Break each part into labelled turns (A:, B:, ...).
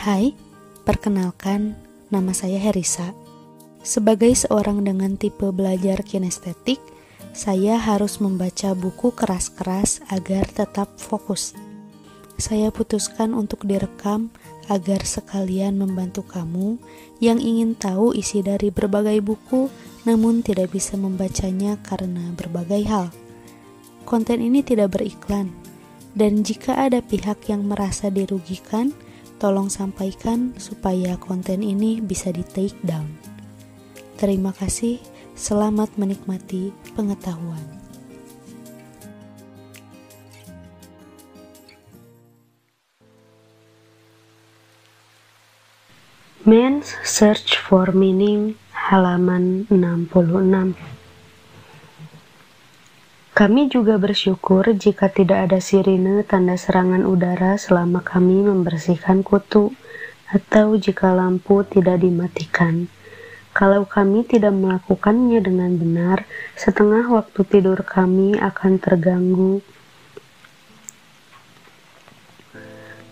A: Hai, perkenalkan, nama saya Herisa. Sebagai seorang dengan tipe belajar kinestetik, saya harus membaca buku keras-keras agar tetap fokus. Saya putuskan untuk direkam agar sekalian membantu kamu yang ingin tahu isi dari berbagai buku namun tidak bisa membacanya karena berbagai hal. Konten ini tidak beriklan, dan jika ada pihak yang merasa dirugikan, tolong sampaikan supaya konten ini bisa di-take down. Terima kasih, selamat menikmati pengetahuan.
B: Man's Search for Meaning, halaman 66. Kami juga bersyukur jika tidak ada sirine tanda serangan udara selama kami membersihkan kutu, atau jika lampu tidak dimatikan. Kalau kami tidak melakukannya dengan benar, setengah waktu tidur kami akan terganggu.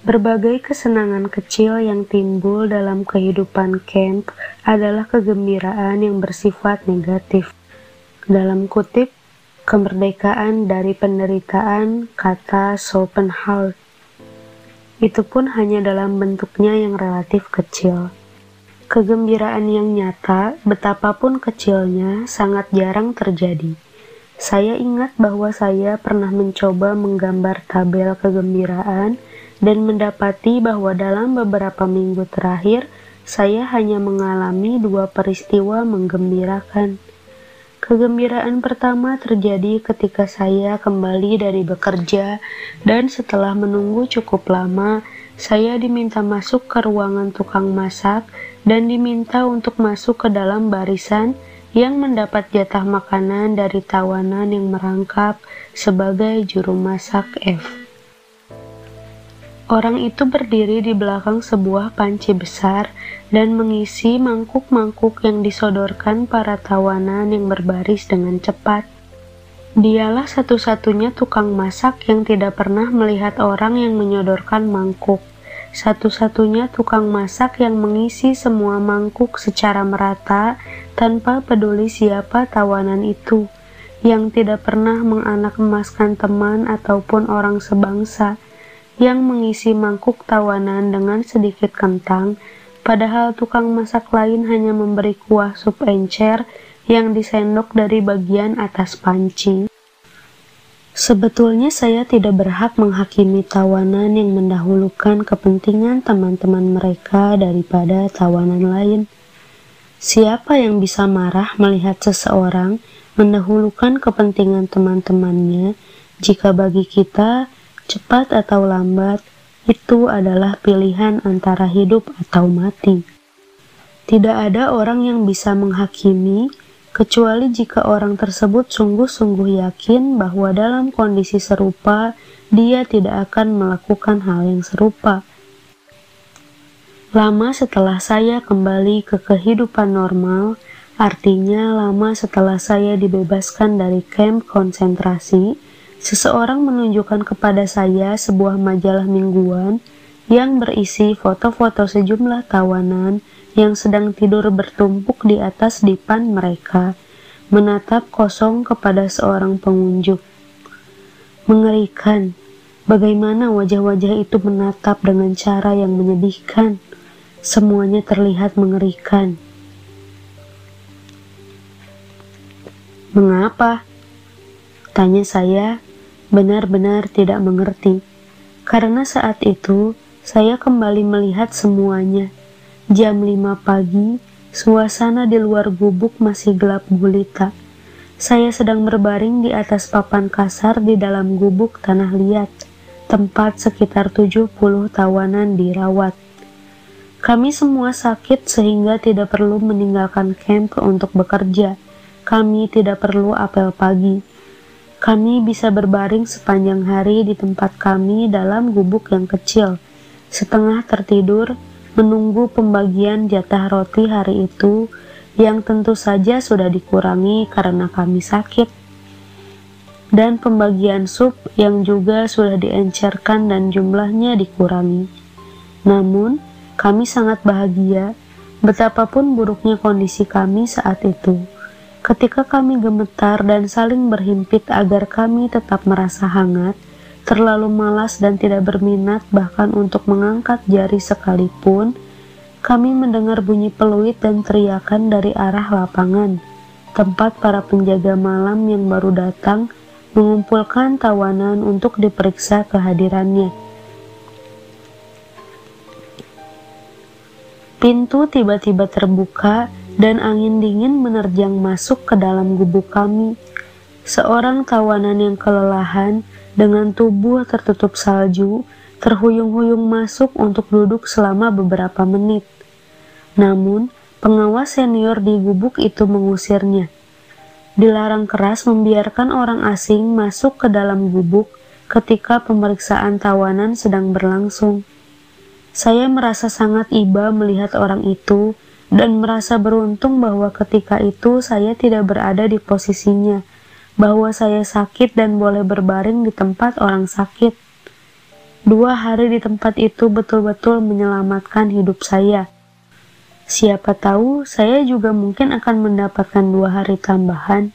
B: Berbagai kesenangan kecil yang timbul dalam kehidupan camp adalah kegembiraan yang bersifat negatif. Dalam kutip, kemerdekaan dari penderitaan, kata Schopenhauer. Itu pun hanya dalam bentuknya yang relatif kecil. Kegembiraan yang nyata, betapapun kecilnya, sangat jarang terjadi. Saya ingat bahwa saya pernah mencoba menggambar tabel kegembiraan dan mendapati bahwa dalam beberapa minggu terakhir, saya hanya mengalami 2 peristiwa menggembirakan. Kegembiraan pertama terjadi ketika saya kembali dari bekerja dan setelah menunggu cukup lama, saya diminta masuk ke ruangan tukang masak dan diminta untuk masuk ke dalam barisan yang mendapat jatah makanan dari tawanan yang merangkap sebagai juru masak F. Orang itu berdiri di belakang sebuah panci besar dan mengisi mangkuk-mangkuk yang disodorkan para tawanan yang berbaris dengan cepat. Dialah satu-satunya tukang masak yang tidak pernah melihat orang yang menyodorkan mangkuk. Satu-satunya tukang masak yang mengisi semua mangkuk secara merata tanpa peduli siapa tawanan itu, yang tidak pernah menganak emaskan teman ataupun orang sebangsa, yang mengisi mangkuk tawanan dengan sedikit kentang, padahal tukang masak lain hanya memberi kuah sup encer yang disendok dari bagian atas panci. Sebetulnya saya tidak berhak menghakimi tawanan yang mendahulukan kepentingan teman-teman mereka daripada tawanan lain. Siapa yang bisa marah melihat seseorang mendahulukan kepentingan teman-temannya jika bagi kita cepat atau lambat, itu adalah pilihan antara hidup atau mati. Tidak ada orang yang bisa menghakimi, kecuali jika orang tersebut sungguh-sungguh yakin bahwa dalam kondisi serupa, dia tidak akan melakukan hal yang serupa. Lama setelah saya kembali ke kehidupan normal, artinya lama setelah saya dibebaskan dari kamp konsentrasi, seseorang menunjukkan kepada saya sebuah majalah mingguan yang berisi foto-foto sejumlah tawanan yang sedang tidur bertumpuk di atas dipan mereka, menatap kosong kepada seorang pengunjung. Mengerikan, bagaimana wajah-wajah itu menatap dengan cara yang menyedihkan. Semuanya terlihat mengerikan. Mengapa? Tanya saya, benar-benar tidak mengerti, karena saat itu saya kembali melihat semuanya. Jam 5 pagi, suasana di luar gubuk masih gelap gulita. Saya sedang berbaring di atas papan kasar di dalam gubuk tanah liat, tempat sekitar 70 tawanan dirawat. Kami semua sakit sehingga tidak perlu meninggalkan camp untuk bekerja. Kami tidak perlu apel pagi. Kami bisa berbaring sepanjang hari di tempat kami dalam gubuk yang kecil, setengah tertidur, menunggu pembagian jatah roti hari itu, yang tentu saja sudah dikurangi karena kami sakit, dan pembagian sup yang juga sudah diencerkan dan jumlahnya dikurangi. Namun, Kami sangat bahagia, betapapun buruknya kondisi kami saat itu. Ketika kami gemetar dan saling berhimpit agar kami tetap merasa hangat, terlalu malas dan tidak berminat bahkan untuk mengangkat jari sekalipun, kami mendengar bunyi peluit dan teriakan dari arah lapangan, tempat para penjaga malam yang baru datang mengumpulkan tawanan untuk diperiksa kehadirannya. Pintu tiba-tiba terbuka dan angin dingin menerjang masuk ke dalam gubuk kami. Seorang tawanan yang kelelahan dengan tubuh tertutup salju terhuyung-huyung masuk untuk duduk selama beberapa menit. Namun, pengawas senior di gubuk itu mengusirnya. Dilarang keras membiarkan orang asing masuk ke dalam gubuk ketika pemeriksaan tawanan sedang berlangsung. Saya merasa sangat iba melihat orang itu dan merasa beruntung bahwa ketika itu saya tidak berada di posisinya, bahwa saya sakit dan boleh berbaring di tempat orang sakit. 2 hari di tempat itu betul-betul menyelamatkan hidup saya. Siapa tahu saya juga mungkin akan mendapatkan 2 hari tambahan.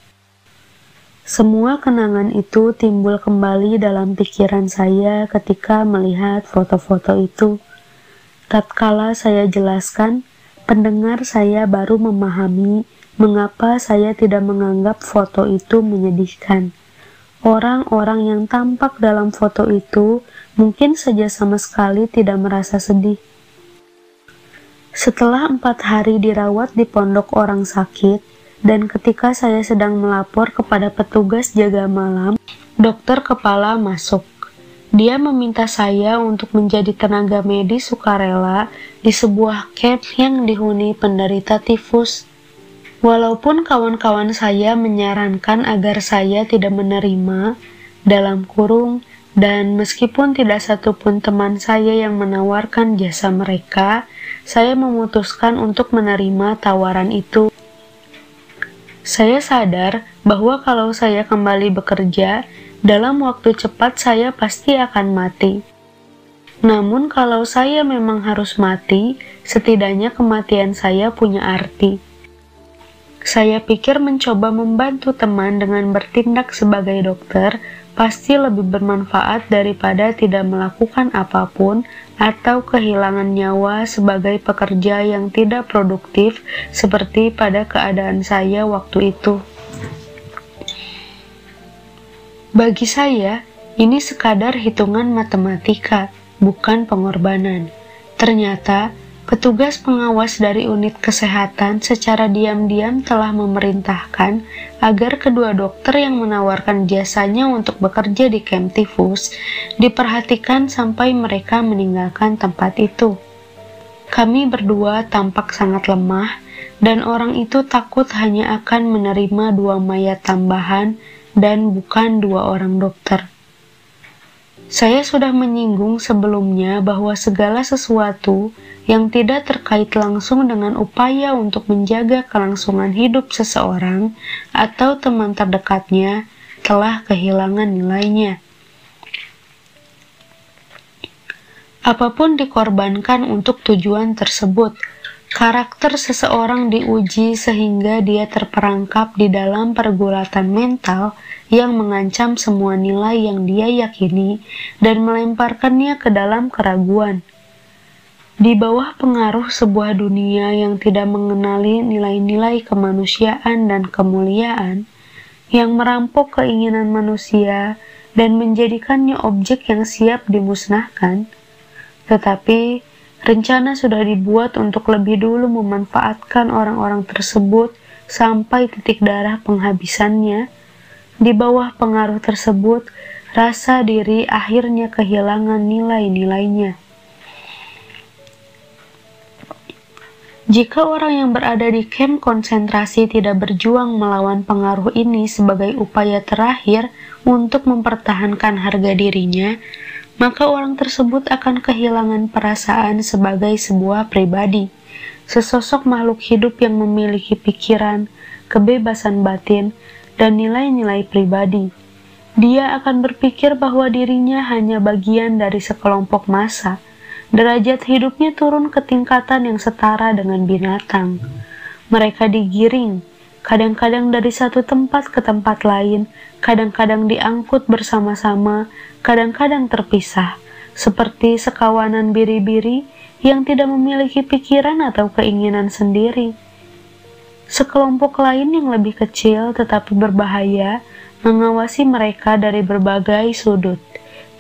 B: Semua kenangan itu timbul kembali dalam pikiran saya ketika melihat foto-foto itu. Tatkala saya jelaskan, pendengar saya baru memahami mengapa saya tidak menganggap foto itu menyedihkan. Orang-orang yang tampak dalam foto itu mungkin saja sama sekali tidak merasa sedih. Setelah 4 hari dirawat di pondok orang sakit, dan ketika saya sedang melapor kepada petugas jaga malam, dokter kepala masuk. Dia meminta saya untuk menjadi tenaga medis sukarela di sebuah camp yang dihuni penderita tifus. Walaupun kawan-kawan saya menyarankan agar saya tidak menerima, dalam kurung, dan meskipun tidak satupun teman saya yang menawarkan jasa mereka, saya memutuskan untuk menerima tawaran itu. Saya sadar bahwa kalau saya kembali bekerja, dalam waktu cepat saya pasti akan mati. Namun kalau saya memang harus mati, setidaknya kematian saya punya arti. Saya pikir mencoba membantu teman dengan bertindak sebagai dokter pasti lebih bermanfaat daripada tidak melakukan apapun atau kehilangan nyawa sebagai pekerja yang tidak produktif seperti pada keadaan saya waktu itu. Bagi saya, ini sekadar hitungan matematika, bukan pengorbanan. Ternyata, petugas pengawas dari unit kesehatan secara diam-diam telah memerintahkan agar kedua dokter yang menawarkan jasanya untuk bekerja di camp tifus diperhatikan sampai mereka meninggalkan tempat itu. Kami berdua tampak sangat lemah, dan orang itu takut hanya akan menerima 2 mayat tambahan dan bukan 2 orang dokter. Saya sudah menyinggung sebelumnya bahwa segala sesuatu yang tidak terkait langsung dengan upaya untuk menjaga kelangsungan hidup seseorang atau teman terdekatnya telah kehilangan nilainya. Apapun dikorbankan untuk tujuan tersebut, karakter seseorang diuji sehingga dia terperangkap di dalam pergulatan mental yang mengancam semua nilai yang dia yakini dan melemparkannya ke dalam keraguan. Di bawah pengaruh sebuah dunia yang tidak mengenali nilai-nilai kemanusiaan dan kemuliaan, yang merampok keinginan manusia dan menjadikannya objek yang siap dimusnahkan, tetapi rencana sudah dibuat untuk lebih dulu memanfaatkan orang-orang tersebut sampai titik darah penghabisannya. Di bawah pengaruh tersebut, rasa diri akhirnya kehilangan nilai-nilainya. Jika orang yang berada di kamp konsentrasi tidak berjuang melawan pengaruh ini sebagai upaya terakhir untuk mempertahankan harga dirinya, maka orang tersebut akan kehilangan perasaan sebagai sebuah pribadi, sesosok makhluk hidup yang memiliki pikiran, kebebasan batin, dan nilai-nilai pribadi. Dia akan berpikir bahwa dirinya hanya bagian dari sekelompok massa, Derajat hidupnya turun ke tingkatan yang setara dengan binatang. Mereka digiring, kadang-kadang dari satu tempat ke tempat lain, kadang-kadang diangkut bersama-sama, kadang-kadang terpisah, seperti sekawanan biri-biri yang tidak memiliki pikiran atau keinginan sendiri. Sekelompok lain yang lebih kecil tetapi berbahaya mengawasi mereka dari berbagai sudut,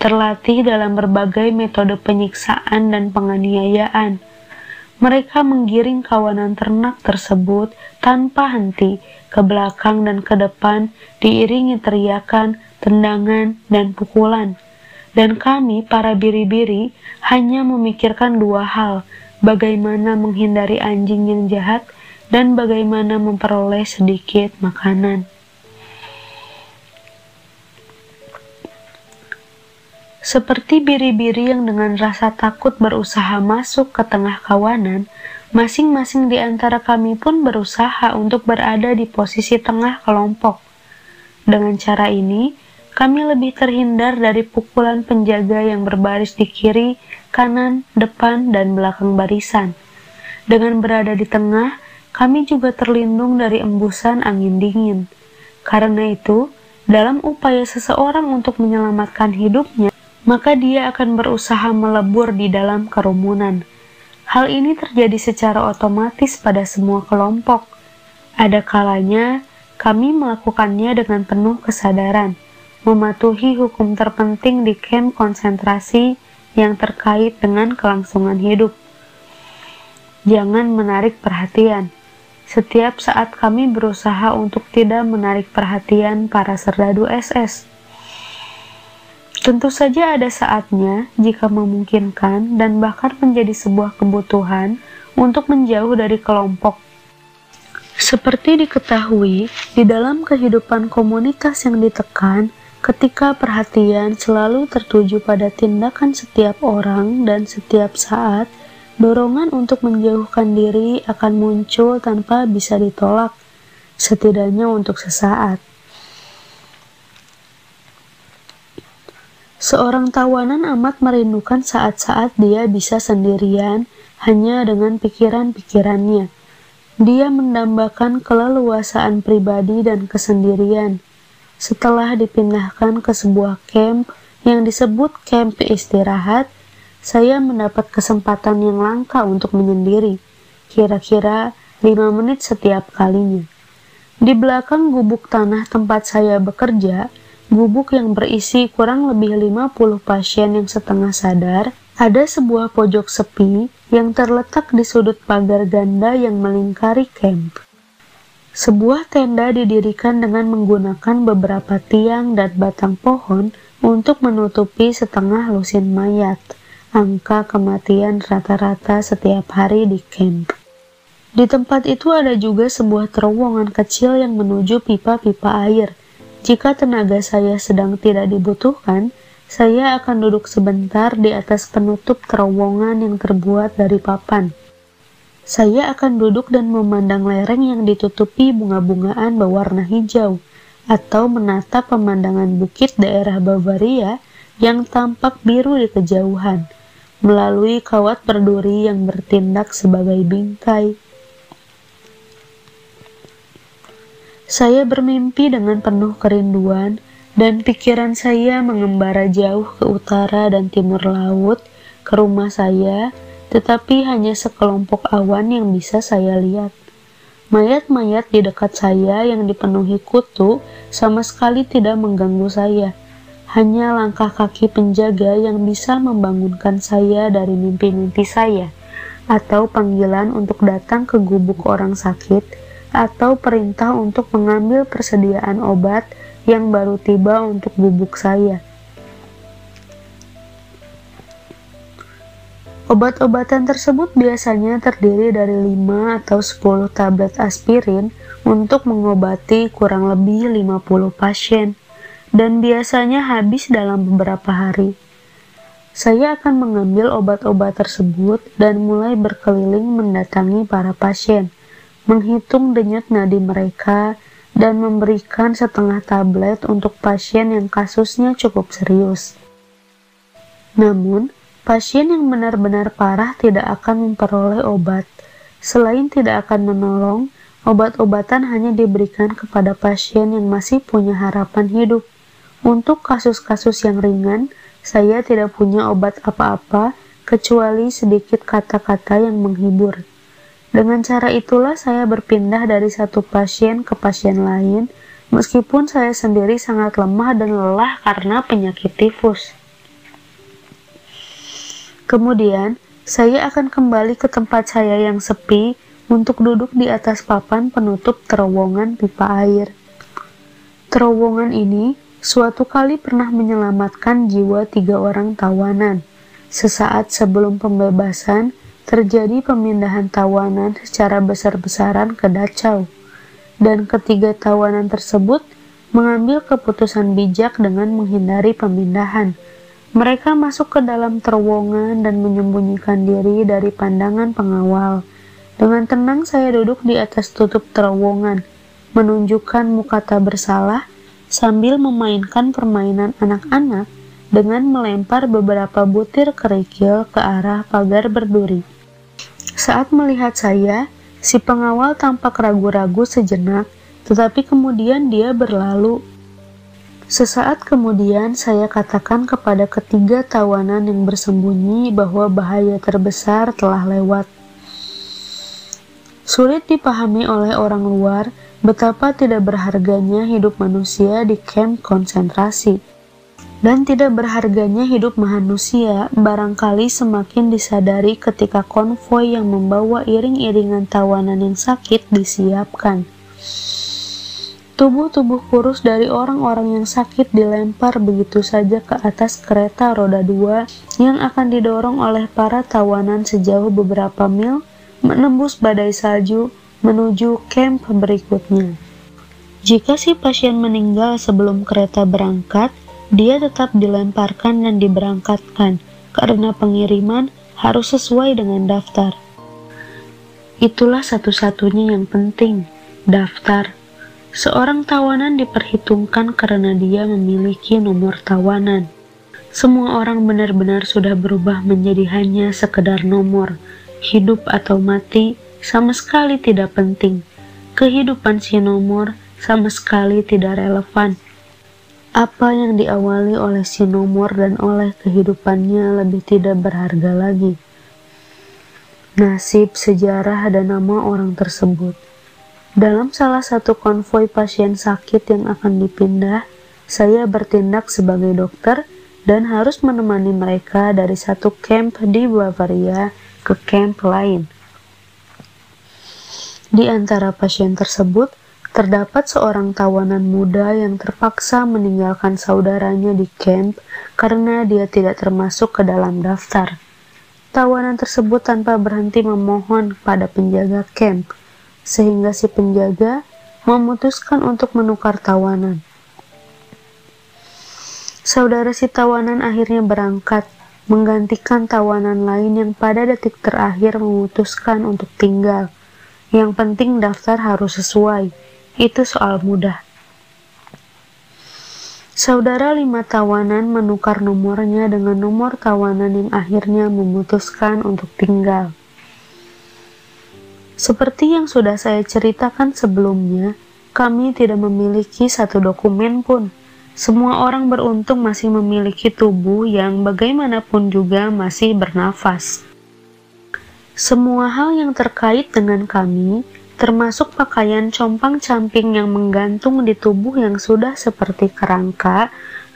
B: terlatih dalam berbagai metode penyiksaan dan penganiayaan. Mereka menggiring kawanan ternak tersebut tanpa henti ke belakang dan ke depan, diiringi teriakan, tendangan, dan pukulan. Dan kami, para biri-biri, hanya memikirkan dua hal: bagaimana menghindari anjing yang jahat dan bagaimana memperoleh sedikit makanan. Seperti biri-biri yang dengan rasa takut berusaha masuk ke tengah kawanan, masing-masing di antara kami pun berusaha untuk berada di posisi tengah kelompok. Dengan cara ini, kami lebih terhindar dari pukulan penjaga yang berbaris di kiri, kanan, depan, dan belakang barisan. Dengan berada di tengah, kami juga terlindung dari embusan angin dingin. Karena itu, dalam upaya seseorang untuk menyelamatkan hidupnya, maka dia akan berusaha melebur di dalam kerumunan. Hal ini terjadi secara otomatis pada semua kelompok. Ada kalanya kami melakukannya dengan penuh kesadaran, mematuhi hukum terpenting di kamp konsentrasi yang terkait dengan kelangsungan hidup. Jangan menarik perhatian. Setiap saat kami berusaha untuk tidak menarik perhatian para serdadu SS. Tentu saja ada saatnya, jika memungkinkan dan bahkan menjadi sebuah kebutuhan untuk menjauh dari kelompok. Seperti diketahui, di dalam kehidupan komunitas yang ditekan, ketika perhatian selalu tertuju pada tindakan setiap orang dan setiap saat, dorongan untuk menjauhkan diri akan muncul tanpa bisa ditolak, setidaknya untuk sesaat. Seorang tawanan amat merindukan saat-saat dia bisa sendirian hanya dengan pikiran-pikirannya. Dia mendambakan keleluasaan pribadi dan kesendirian. Setelah dipindahkan ke sebuah camp yang disebut camp istirahat, saya mendapat kesempatan yang langka untuk menyendiri, kira-kira 5 menit setiap kalinya. Di belakang gubuk tanah tempat saya bekerja, gubuk yang berisi kurang lebih 50 pasien yang setengah sadar, ada sebuah pojok sepi yang terletak di sudut pagar ganda yang melingkari kamp. Sebuah tenda didirikan dengan menggunakan beberapa tiang dan batang pohon untuk menutupi setengah lusin mayat, angka kematian rata-rata setiap hari di kamp. Di tempat itu ada juga sebuah terowongan kecil yang menuju pipa-pipa air. Jika tenaga saya sedang tidak dibutuhkan, saya akan duduk sebentar di atas penutup terowongan yang terbuat dari papan. Saya akan duduk dan memandang lereng yang ditutupi bunga-bungaan berwarna hijau, atau menatap pemandangan bukit daerah Bavaria yang tampak biru di kejauhan, melalui kawat berduri yang bertindak sebagai bingkai. Saya bermimpi dengan penuh kerinduan, dan pikiran saya mengembara jauh ke utara dan timur laut, ke rumah saya, tetapi hanya sekelompok awan yang bisa saya lihat. Mayat-mayat di dekat saya yang dipenuhi kutu sama sekali tidak mengganggu saya. Hanya langkah kaki penjaga yang bisa membangunkan saya dari mimpi-mimpi saya, atau panggilan untuk datang ke gubuk orang sakit, atau perintah untuk mengambil persediaan obat yang baru tiba untuk gubuk saya. Obat-obatan tersebut biasanya terdiri dari 5 atau 10 tablet aspirin untuk mengobati kurang lebih 50 pasien, dan biasanya habis dalam beberapa hari. Saya akan mengambil obat-obat tersebut dan mulai berkeliling mendatangi para pasien, menghitung denyut nadi mereka, dan memberikan setengah tablet untuk pasien yang kasusnya cukup serius. Namun, Pasien yang benar-benar parah tidak akan memperoleh obat. Selain tidak akan menolong, obat-obatan hanya diberikan kepada pasien yang masih punya harapan hidup. Untuk kasus-kasus yang ringan, saya tidak punya obat apa-apa kecuali sedikit kata-kata yang menghibur. Dengan cara itulah saya berpindah dari satu pasien ke pasien lain, meskipun saya sendiri sangat lemah dan lelah karena penyakit tifus. Kemudian, saya akan kembali ke tempat saya yang sepi untuk duduk di atas papan penutup terowongan pipa air. Terowongan ini suatu kali pernah menyelamatkan jiwa 3 orang tawanan. Sesaat sebelum pembebasan, terjadi pemindahan tawanan secara besar-besaran ke Dachau, dan ketiga tawanan tersebut mengambil keputusan bijak dengan menghindari pemindahan. Mereka masuk ke dalam terowongan dan menyembunyikan diri dari pandangan pengawal. Dengan tenang saya duduk di atas tutup terowongan, menunjukkan muka tak bersalah, sambil memainkan permainan anak-anak dengan melempar beberapa butir kerikil ke arah pagar berduri. Saat melihat saya, si pengawal tampak ragu-ragu sejenak, tetapi kemudian dia berlalu. Sesaat kemudian saya katakan kepada ketiga tawanan yang bersembunyi bahwa bahaya terbesar telah lewat. Sulit dipahami oleh orang luar betapa tidak berharganya hidup manusia di kamp konsentrasi. Dan tidak berharganya hidup manusia barangkali semakin disadari ketika konvoi yang membawa iring-iringan tawanan yang sakit disiapkan. Tubuh-tubuh kurus dari orang-orang yang sakit dilempar begitu saja ke atas kereta roda 2 yang akan didorong oleh para tawanan sejauh beberapa mil menembus badai salju menuju kamp berikutnya. Jika si pasien meninggal sebelum kereta berangkat, dia tetap dilemparkan dan diberangkatkan karena pengiriman harus sesuai dengan daftar. Itulah satu-satunya yang penting, daftar. Seorang tawanan diperhitungkan karena dia memiliki nomor tawanan. Semua orang benar-benar sudah berubah menjadi hanya sekedar nomor. Hidup atau mati sama sekali tidak penting. Kehidupan si nomor sama sekali tidak relevan. Apa yang diawali oleh si nomor dan oleh kehidupannya lebih tidak berharga lagi. Nasib, sejarah, dan nama orang tersebut. Dalam salah satu konvoi pasien sakit yang akan dipindah, saya bertindak sebagai dokter dan harus menemani mereka dari satu kamp di Bavaria ke kamp lain. Di antara pasien tersebut, terdapat seorang tawanan muda yang terpaksa meninggalkan saudaranya di kamp karena dia tidak termasuk ke dalam daftar. Tawanan tersebut tanpa berhenti memohon pada penjaga kamp, sehingga si penjaga memutuskan untuk menukar tawanan. Saudara si tawanan akhirnya berangkat, menggantikan tawanan lain yang pada detik terakhir memutuskan untuk tinggal. Yang penting daftar harus sesuai, itu soal mudah. Saudara 5 tawanan menukar nomornya dengan nomor tawanan yang akhirnya memutuskan untuk tinggal. Seperti yang sudah saya ceritakan sebelumnya, kami tidak memiliki satu dokumen pun. Semua orang beruntung masih memiliki tubuh yang bagaimanapun juga masih bernafas. Semua hal yang terkait dengan kami, termasuk pakaian compang-camping yang menggantung di tubuh yang sudah seperti kerangka,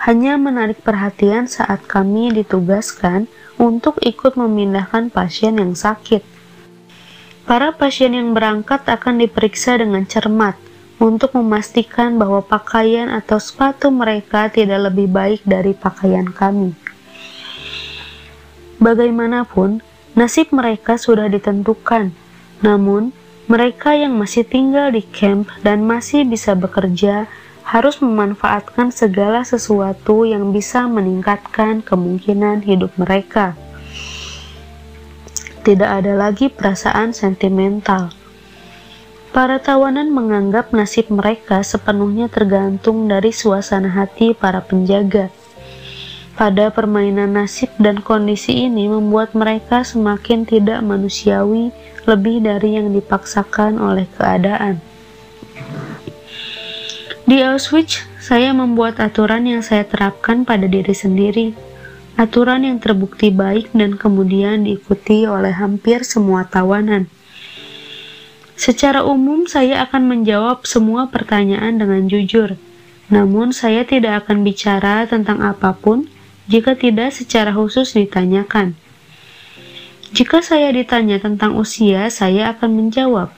B: hanya menarik perhatian saat kami ditugaskan untuk ikut memindahkan pasien yang sakit. Para pasien yang berangkat akan diperiksa dengan cermat untuk memastikan bahwa pakaian atau sepatu mereka tidak lebih baik dari pakaian kami. Bagaimanapun, nasib mereka sudah ditentukan, namun mereka yang masih tinggal di kamp dan masih bisa bekerja harus memanfaatkan segala sesuatu yang bisa meningkatkan kemungkinan hidup mereka. Tidak ada lagi perasaan sentimental. Para tawanan menganggap nasib mereka sepenuhnya tergantung dari suasana hati para penjaga. pada permainan nasib dan kondisi ini membuat mereka semakin tidak manusiawi lebih dari yang dipaksakan oleh keadaan. Di Auschwitz, saya membuat aturan yang saya terapkan pada diri sendiri. Aturan yang terbukti baik dan kemudian diikuti oleh hampir semua tawanan. Secara umum, saya akan menjawab semua pertanyaan dengan jujur. Namun, saya tidak akan bicara tentang apapun jika tidak secara khusus ditanyakan. Jika saya ditanya tentang usia, saya akan menjawab.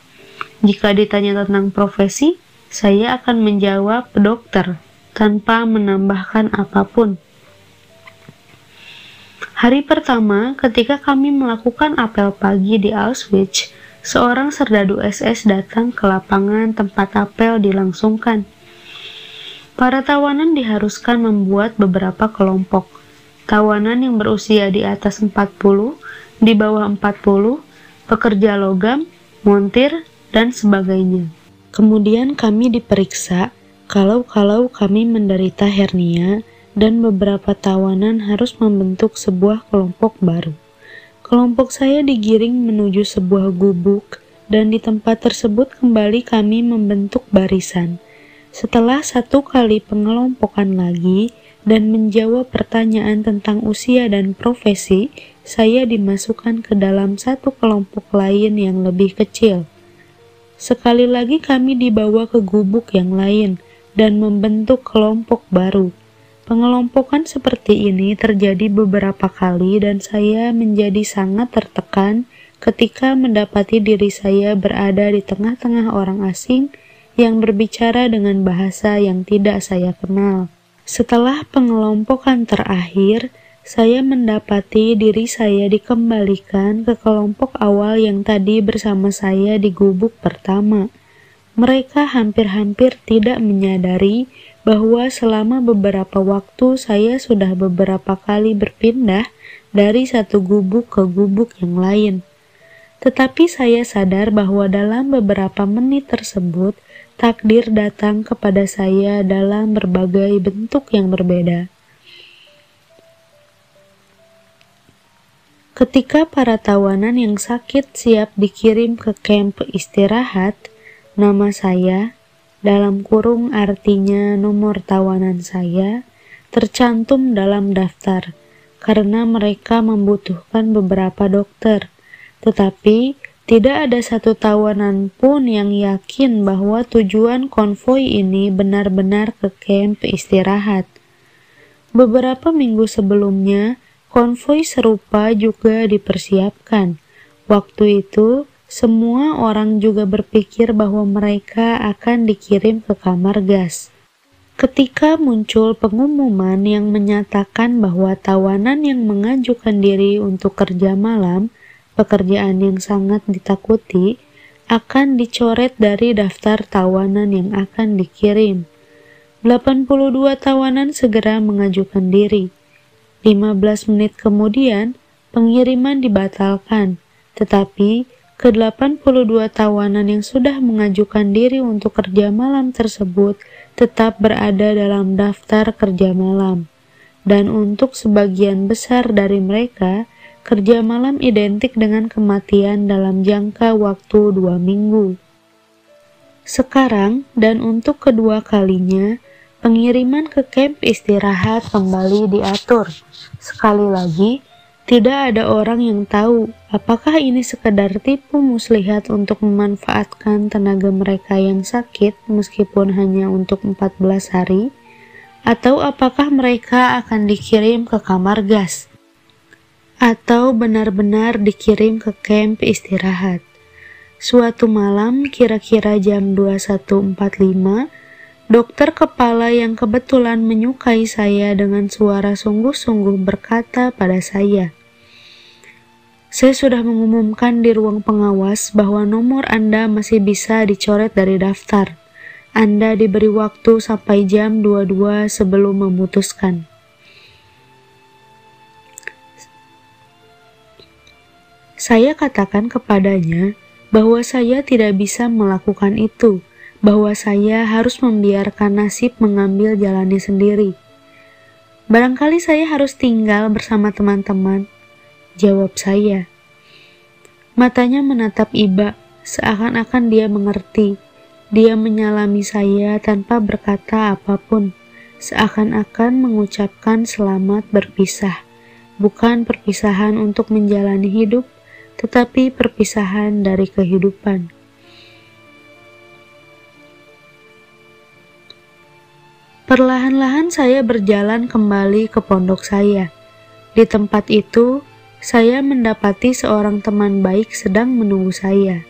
B: Jika ditanya tentang profesi, saya akan menjawab dokter tanpa menambahkan apapun. Hari pertama, ketika kami melakukan apel pagi di Auschwitz, seorang serdadu SS datang ke lapangan tempat apel dilangsungkan. Para tawanan diharuskan membuat beberapa kelompok. Tawanan yang berusia di atas 40, di bawah 40, pekerja logam, montir, dan sebagainya. Kemudian kami diperiksa kalau kami menderita hernia dan beberapa tawanan harus membentuk sebuah kelompok baru. Kelompok saya digiring menuju sebuah gubuk dan di tempat tersebut kembali kami membentuk barisan. Setelah 1 kali pengelompokan lagi dan menjawab pertanyaan tentang usia dan profesi, saya dimasukkan ke dalam 1 kelompok lain yang lebih kecil. Sekali lagi kami dibawa ke gubuk yang lain dan membentuk kelompok baru. Pengelompokan seperti ini terjadi beberapa kali dan saya menjadi sangat tertekan ketika mendapati diri saya berada di tengah-tengah orang asing yang berbicara dengan bahasa yang tidak saya kenal. Setelah pengelompokan terakhir, saya mendapati diri saya dikembalikan ke kelompok awal yang tadi bersama saya di gubuk pertama. Mereka hampir-hampir tidak menyadari bahwa selama beberapa waktu saya sudah beberapa kali berpindah dari satu gubuk ke gubuk yang lain. Tetapi saya sadar bahwa dalam beberapa menit tersebut, takdir datang kepada saya dalam berbagai bentuk yang berbeda. Ketika para tawanan yang sakit siap dikirim ke kamp istirahat, nama saya, dalam kurung artinya nomor tawanan saya, tercantum dalam daftar, karena mereka membutuhkan beberapa dokter. Tetapi, tidak ada satu tawanan pun yang yakin bahwa tujuan konvoi ini benar-benar ke kamp istirahat. Beberapa minggu sebelumnya, konvoi serupa juga dipersiapkan. Waktu itu, semua orang juga berpikir bahwa mereka akan dikirim ke kamar gas. Ketika muncul pengumuman yang menyatakan bahwa tawanan yang mengajukan diri untuk kerja malam, pekerjaan yang sangat ditakuti, akan dicoret dari daftar tawanan yang akan dikirim. 82 tawanan segera mengajukan diri. 15 menit kemudian, pengiriman dibatalkan, tetapi ke-82 tawanan yang sudah mengajukan diri untuk kerja malam tersebut tetap berada dalam daftar kerja malam. Dan untuk sebagian besar dari mereka, kerja malam identik dengan kematian dalam jangka waktu 2 minggu. Sekarang, dan untuk kedua kalinya, pengiriman ke kamp istirahat kembali diatur. Sekali lagi, tidak ada orang yang tahu apakah ini sekedar tipu muslihat untuk memanfaatkan tenaga mereka yang sakit meskipun hanya untuk 14 hari, atau apakah mereka akan dikirim ke kamar gas, atau benar-benar dikirim ke kamp istirahat. Suatu malam, kira-kira jam 21.45, dokter kepala yang kebetulan menyukai saya dengan suara sungguh-sungguh berkata pada saya, "Saya sudah mengumumkan di ruang pengawas bahwa nomor Anda masih bisa dicoret dari daftar. Anda diberi waktu sampai jam 22 sebelum memutuskan." Saya katakan kepadanya bahwa saya tidak bisa melakukan itu, bahwa saya harus membiarkan nasib mengambil jalannya sendiri.
A: Barangkali saya harus tinggal bersama teman-teman, jawab saya. Matanya menatap Iba, seakan-akan dia mengerti. Dia menyalami saya tanpa berkata apapun, seakan-akan mengucapkan selamat berpisah. Bukan perpisahan untuk menjalani hidup, tetapi perpisahan dari kehidupan. Perlahan-lahan saya berjalan kembali ke pondok saya. Di tempat itu, saya mendapati seorang teman baik sedang menunggu saya.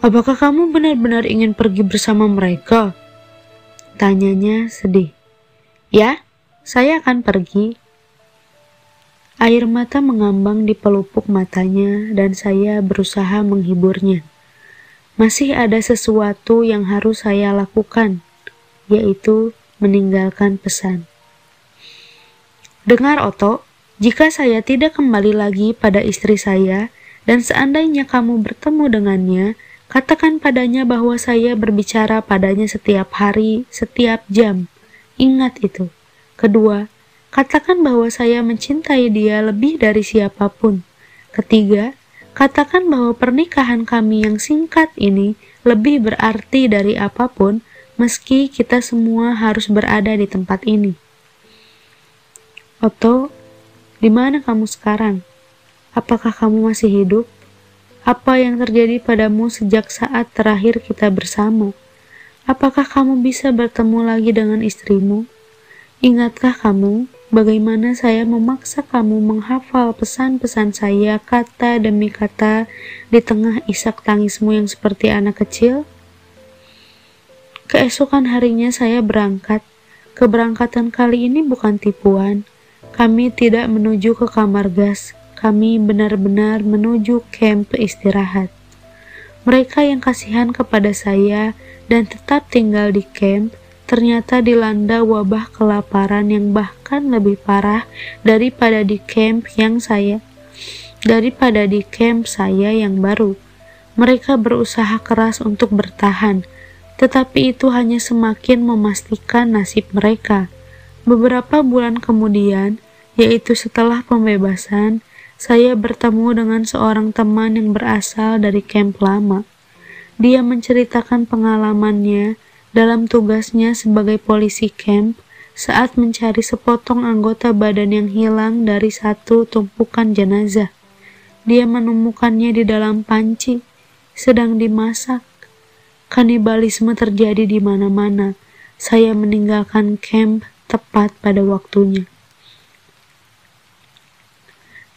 A: "Apakah kamu benar-benar ingin pergi bersama mereka?" tanyanya sedih. "Ya, saya akan pergi." Air mata mengambang di pelupuk matanya dan saya berusaha menghiburnya. Masih ada sesuatu yang harus saya lakukan, yaitu meninggalkan pesan. "Dengar, Otto, jika saya tidak kembali lagi pada istri saya, dan seandainya kamu bertemu dengannya, katakan padanya bahwa saya berbicara padanya setiap hari, setiap jam. Ingat itu. Kedua, katakan bahwa saya mencintai dia lebih dari siapapun. Ketiga, katakan bahwa pernikahan kami yang singkat ini lebih berarti dari apapun, meski kita semua harus berada di tempat ini." "Otto, di mana kamu sekarang? Apakah kamu masih hidup? Apa yang terjadi padamu sejak saat terakhir kita bersama? Apakah kamu bisa bertemu lagi dengan istrimu? Ingatkah kamu bagaimana saya memaksa kamu menghafal pesan-pesan saya kata demi kata di tengah isak tangismu yang seperti anak kecil?" Keesokan harinya saya berangkat. Keberangkatan kali ini bukan tipuan. Kami tidak menuju ke kamar gas. Kami benar-benar menuju kamp istirahat. Mereka yang kasihan kepada saya dan tetap tinggal di kamp ternyata dilanda wabah kelaparan yang bahkan lebih parah daripada di kamp saya yang baru. Mereka berusaha keras untuk bertahan, tetapi itu hanya semakin memastikan nasib mereka. Beberapa bulan kemudian, yaitu setelah pembebasan, saya bertemu dengan seorang teman yang berasal dari kamp lama. Dia menceritakan pengalamannya dalam tugasnya sebagai polisi kamp saat mencari sepotong anggota badan yang hilang dari satu tumpukan jenazah. Dia menemukannya di dalam panci, sedang dimasak. Kanibalisme terjadi di mana-mana. Saya meninggalkan kamp tepat pada waktunya.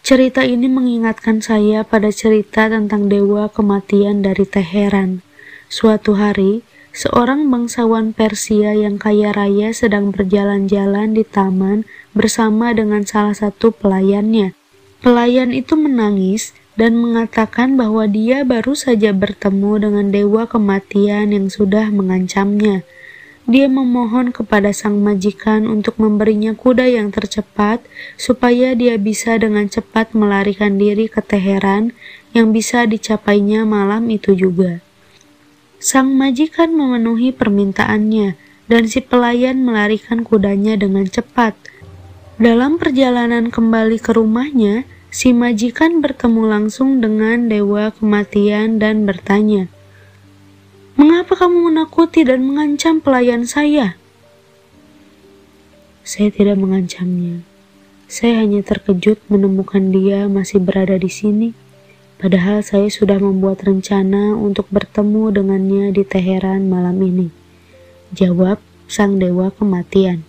A: Cerita ini mengingatkan saya pada cerita tentang dewa kematian dari Teheran. Suatu hari, seorang bangsawan Persia yang kaya raya sedang berjalan-jalan di taman bersama dengan salah satu pelayannya. Pelayan itu menangis dan mengatakan bahwa dia baru saja bertemu dengan dewa kematian yang sudah mengancamnya. Dia memohon kepada sang majikan untuk memberinya kuda yang tercepat supaya dia bisa dengan cepat melarikan diri ke Teheran yang bisa dicapainya malam itu juga. Sang majikan memenuhi permintaannya dan si pelayan melarikan kudanya dengan cepat. Dalam perjalanan kembali ke rumahnya, si majikan bertemu langsung dengan dewa kematian dan bertanya, "Mengapa kamu menakuti dan mengancam pelayan saya?" "Saya tidak mengancamnya. Saya hanya terkejut menemukan dia masih berada di sini. Padahal saya sudah membuat rencana untuk bertemu dengannya di Teheran malam ini," jawab sang dewa kematian.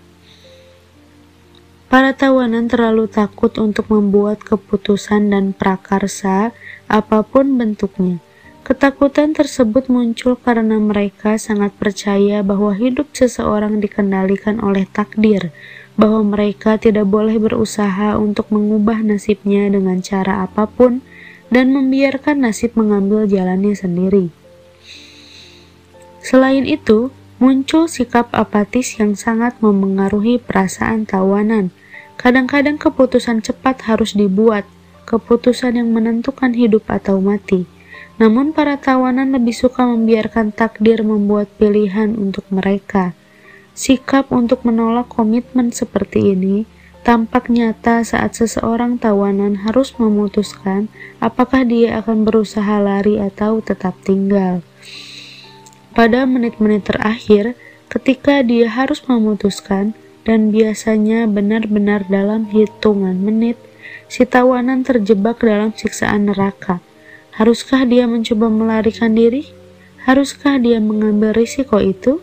A: Para tawanan terlalu takut untuk membuat keputusan dan prakarsa apapun bentuknya. Ketakutan tersebut muncul karena mereka sangat percaya bahwa hidup seseorang dikendalikan oleh takdir, bahwa mereka tidak boleh berusaha untuk mengubah nasibnya dengan cara apapun dan membiarkan nasib mengambil jalannya sendiri. Selain itu, muncul sikap apatis yang sangat memengaruhi perasaan tawanan. Kadang-kadang keputusan cepat harus dibuat, keputusan yang menentukan hidup atau mati. Namun para tawanan lebih suka membiarkan takdir membuat pilihan untuk mereka. Sikap untuk menolak komitmen seperti ini
B: tampak nyata saat seseorang tawanan harus memutuskan apakah dia akan berusaha lari atau tetap tinggal. Pada menit-menit terakhir, ketika dia harus memutuskan, dan biasanya benar-benar dalam hitungan menit, si tawanan terjebak dalam siksaan neraka. Haruskah dia mencoba melarikan diri? Haruskah dia mengambil risiko itu?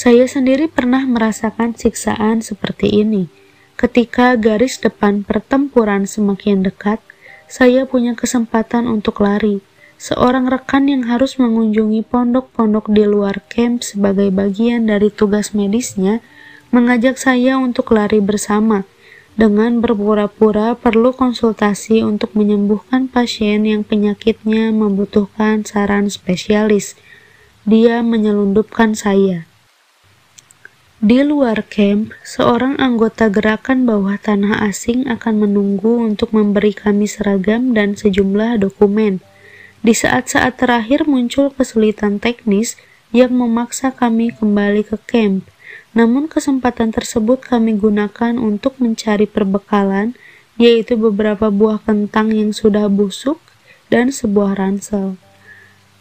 B: Saya sendiri pernah merasakan siksaan seperti ini. Ketika garis depan pertempuran semakin dekat, saya punya kesempatan untuk lari. Seorang rekan yang harus mengunjungi pondok-pondok di luar camp sebagai bagian dari tugas medisnya mengajak saya untuk lari bersama dengan berpura-pura perlu konsultasi untuk menyembuhkan pasien yang penyakitnya membutuhkan saran spesialis. Dia menyelundupkan saya. Di luar camp, seorang anggota gerakan bawah tanah asing akan menunggu untuk memberi kami seragam dan sejumlah dokumen. Di saat-saat terakhir muncul kesulitan teknis yang memaksa kami kembali ke camp. Namun kesempatan tersebut kami gunakan untuk mencari perbekalan, yaitu beberapa buah kentang yang sudah busuk dan sebuah ransel.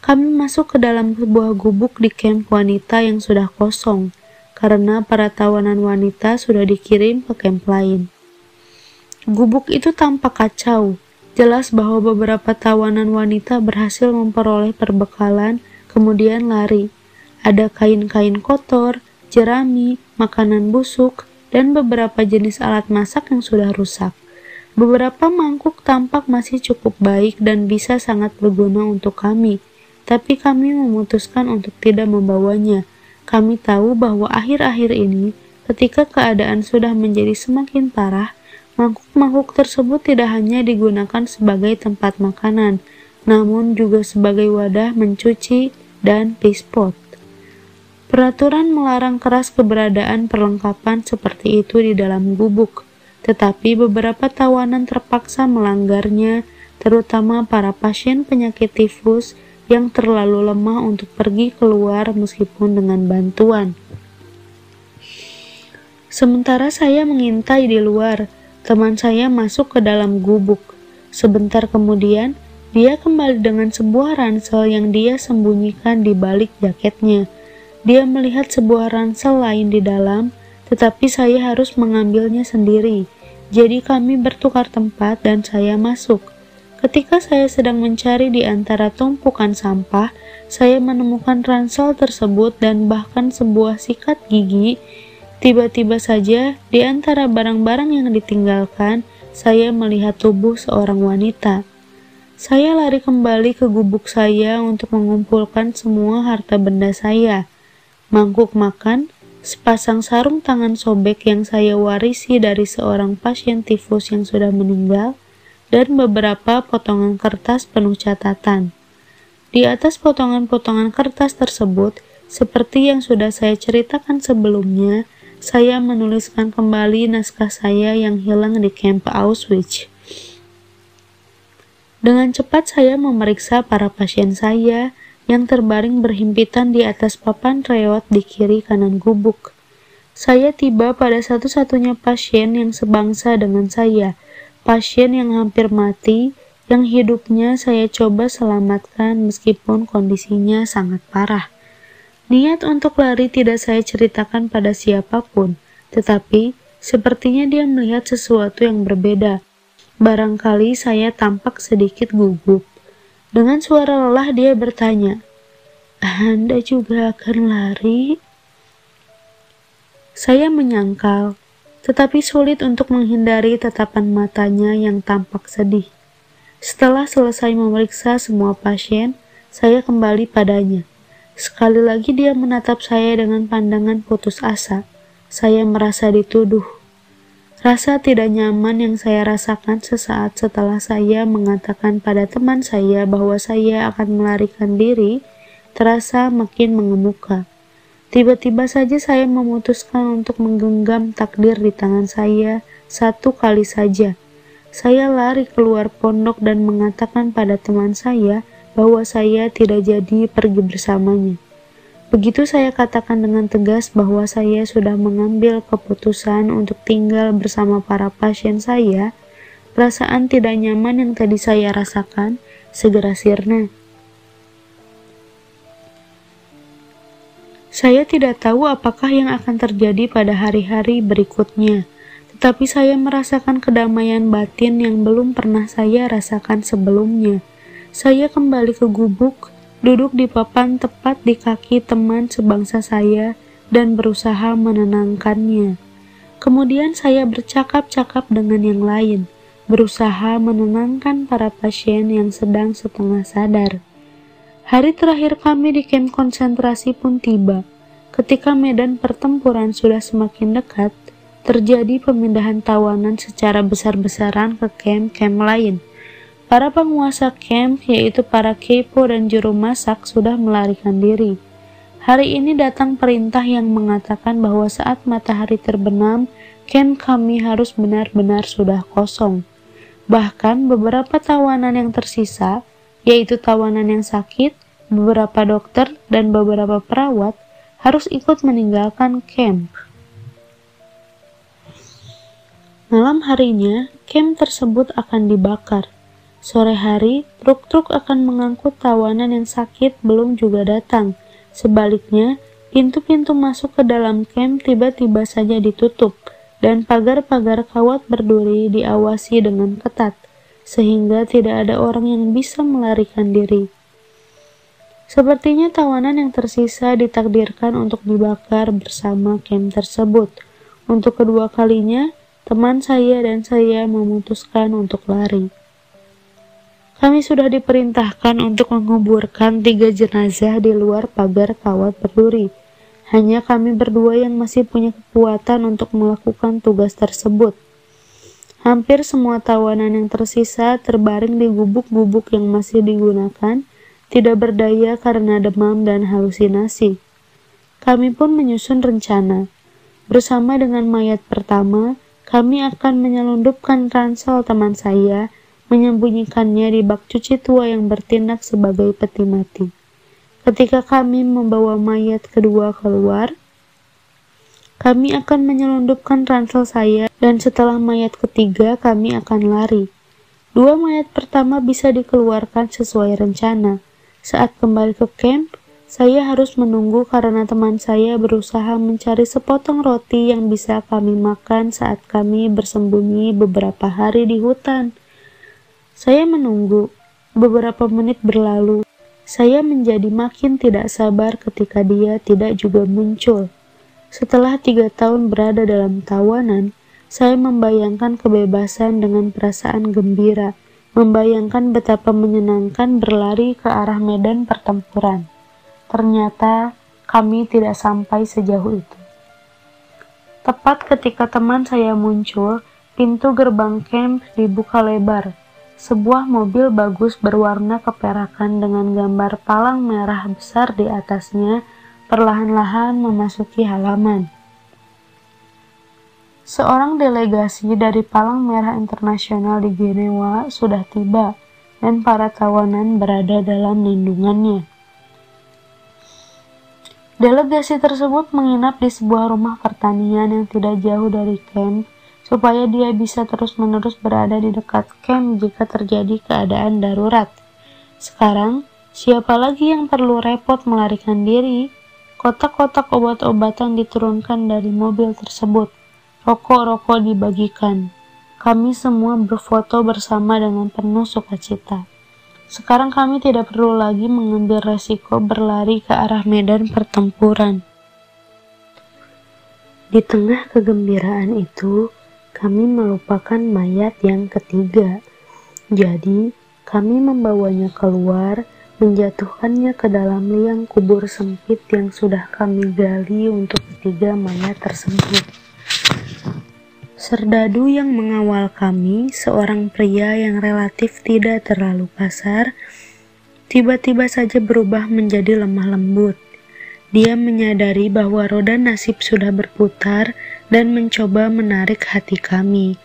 B: Kami masuk ke dalam sebuah gubuk di camp wanita yang sudah kosong, karena para tawanan wanita sudah dikirim ke camp lain. Gubuk itu tampak kacau. Jelas bahwa beberapa tawanan wanita berhasil memperoleh perbekalan, kemudian lari. Ada kain-kain kotor, jerami, makanan busuk, dan beberapa jenis alat masak yang sudah rusak. Beberapa mangkuk tampak masih cukup baik dan bisa sangat berguna untuk kami, tapi kami memutuskan untuk tidak membawanya. Kami tahu bahwa akhir-akhir ini, ketika keadaan sudah menjadi semakin parah, mangkuk-mangkuk tersebut tidak hanya digunakan sebagai tempat makanan, namun juga sebagai wadah mencuci dan pispot. Peraturan melarang keras keberadaan perlengkapan seperti itu di dalam gubuk, tetapi beberapa tawanan terpaksa melanggarnya, terutama para pasien penyakit tifus yang terlalu lemah untuk pergi keluar meskipun dengan bantuan. Sementara saya mengintai di luar, teman saya masuk ke dalam gubuk. Sebentar kemudian, dia kembali dengan sebuah ransel yang dia sembunyikan di balik jaketnya. Dia melihat sebuah ransel lain di dalam, tetapi saya harus mengambilnya sendiri. Jadi kami bertukar tempat dan saya masuk. Ketika saya sedang mencari di antara tumpukan sampah, saya menemukan ransel tersebut dan bahkan sebuah sikat gigi. Tiba-tiba saja, di antara barang-barang yang ditinggalkan, saya melihat tubuh seorang wanita. Saya lari kembali ke gubuk saya untuk mengumpulkan semua harta benda saya. Mangkuk makan, sepasang sarung tangan sobek yang saya warisi dari seorang pasien tifus yang sudah meninggal, dan beberapa potongan kertas penuh catatan. Di atas potongan-potongan kertas tersebut, seperti yang sudah saya ceritakan sebelumnya, saya menuliskan kembali naskah saya yang hilang di kamp Auschwitz. Dengan cepat saya memeriksa para pasien saya yang terbaring berhimpitan di atas papan reot di kiri kanan gubuk. Saya tiba pada satu-satunya pasien yang sebangsa dengan saya, pasien yang hampir mati, yang hidupnya saya coba selamatkan meskipun kondisinya sangat parah. Niat untuk lari tidak saya ceritakan pada siapapun, tetapi sepertinya dia melihat sesuatu yang berbeda. Barangkali saya tampak sedikit gugup. Dengan suara lelah dia bertanya, "Anda juga akan lari?" Saya menyangkal, tetapi sulit untuk menghindari tatapan matanya yang tampak sedih. Setelah selesai memeriksa semua pasien, saya kembali padanya. Sekali lagi dia menatap saya dengan pandangan putus asa. Saya merasa dituduh. Rasa tidak nyaman yang saya rasakan sesaat setelah saya mengatakan pada teman saya bahwa saya akan melarikan diri, terasa makin mengemuka. Tiba-tiba saja saya memutuskan untuk menggenggam takdir di tangan saya satu kali saja. Saya lari keluar pondok dan mengatakan pada teman saya bahwa saya tidak jadi pergi bersamanya. Begitu saya katakan dengan tegas bahwa saya sudah mengambil keputusan untuk tinggal bersama para pasien saya, perasaan tidak nyaman yang tadi saya rasakan segera sirna. Saya tidak tahu apakah yang akan terjadi pada hari-hari berikutnya, tetapi saya merasakan kedamaian batin yang belum pernah saya rasakan sebelumnya. Saya kembali ke gubuk, duduk di papan tepat di kaki teman sebangsa saya, dan berusaha menenangkannya. Kemudian saya bercakap-cakap dengan yang lain, berusaha menenangkan para pasien yang sedang setengah sadar. Hari terakhir kami di kamp konsentrasi pun tiba. Ketika medan pertempuran sudah semakin dekat, terjadi pemindahan tawanan secara besar-besaran ke kamp-kamp lain. Para penguasa kamp, yaitu para kepo dan juru masak, sudah melarikan diri. Hari ini datang perintah yang mengatakan bahwa saat matahari terbenam, kamp kami harus benar-benar sudah kosong. Bahkan beberapa tawanan yang tersisa, yaitu tawanan yang sakit, beberapa dokter, dan beberapa perawat, harus ikut meninggalkan kamp. Malam harinya, kamp tersebut akan dibakar. Sore hari, truk-truk akan mengangkut tawanan yang sakit belum juga datang. Sebaliknya, pintu-pintu masuk ke dalam kamp tiba-tiba saja ditutup, dan pagar-pagar kawat berduri diawasi dengan ketat, sehingga tidak ada orang yang bisa melarikan diri. Sepertinya tawanan yang tersisa ditakdirkan untuk dibakar bersama kamp tersebut. Untuk kedua kalinya, teman saya dan saya memutuskan untuk lari. Kami sudah diperintahkan untuk menguburkan 3 jenazah di luar pagar kawat berduri. Hanya kami berdua yang masih punya kekuatan untuk melakukan tugas tersebut. Hampir semua tawanan yang tersisa terbaring di gubuk-gubuk yang masih digunakan, tidak berdaya karena demam dan halusinasi. Kami pun menyusun rencana. Bersama dengan mayat pertama, kami akan menyelundupkan ransel teman saya, menyembunyikannya di bak cuci tua yang bertindak sebagai peti mati. Ketika kami membawa mayat kedua keluar, kami akan menyelundupkan ransel saya, dan setelah mayat ketiga kami akan lari. 2 mayat pertama bisa dikeluarkan sesuai rencana. Saat kembali ke kamp, saya harus menunggu karena teman saya berusaha mencari sepotong roti yang bisa kami makan saat kami bersembunyi beberapa hari di hutan. Saya menunggu. Beberapa menit berlalu. Saya menjadi makin tidak sabar ketika dia tidak juga muncul. Setelah 3 tahun berada dalam tawanan, saya membayangkan kebebasan dengan perasaan gembira. Membayangkan betapa menyenangkan berlari ke arah medan pertempuran. Ternyata kami tidak sampai sejauh itu. Tepat ketika teman saya muncul, pintu gerbang kamp dibuka lebar. Sebuah mobil bagus berwarna keperakan dengan gambar palang merah besar di atasnya perlahan-lahan memasuki halaman. Seorang delegasi dari Palang Merah Internasional di Jenewa sudah tiba, dan para tawanan berada dalam lindungannya. Delegasi tersebut menginap di sebuah rumah pertanian yang tidak jauh dari kamp, supaya dia bisa terus-menerus berada di dekat kamp jika terjadi keadaan darurat. Sekarang, siapa lagi yang perlu repot melarikan diri? Kotak-kotak obat-obatan diturunkan dari mobil tersebut. Rokok-rokok dibagikan. Kami semua berfoto bersama dengan penuh sukacita. Sekarang kami tidak perlu lagi mengambil resiko berlari ke arah medan pertempuran. Di tengah kegembiraan itu, kami melupakan mayat yang ketiga. Jadi, kami membawanya keluar, menjatuhkannya ke dalam liang kubur sempit yang sudah kami gali untuk 3 mayat tersebut. Serdadu yang mengawal kami, seorang pria yang relatif tidak terlalu kasar, tiba-tiba saja berubah menjadi lemah lembut. Dia menyadari bahwa roda nasib sudah berputar dan mencoba menarik hati kami.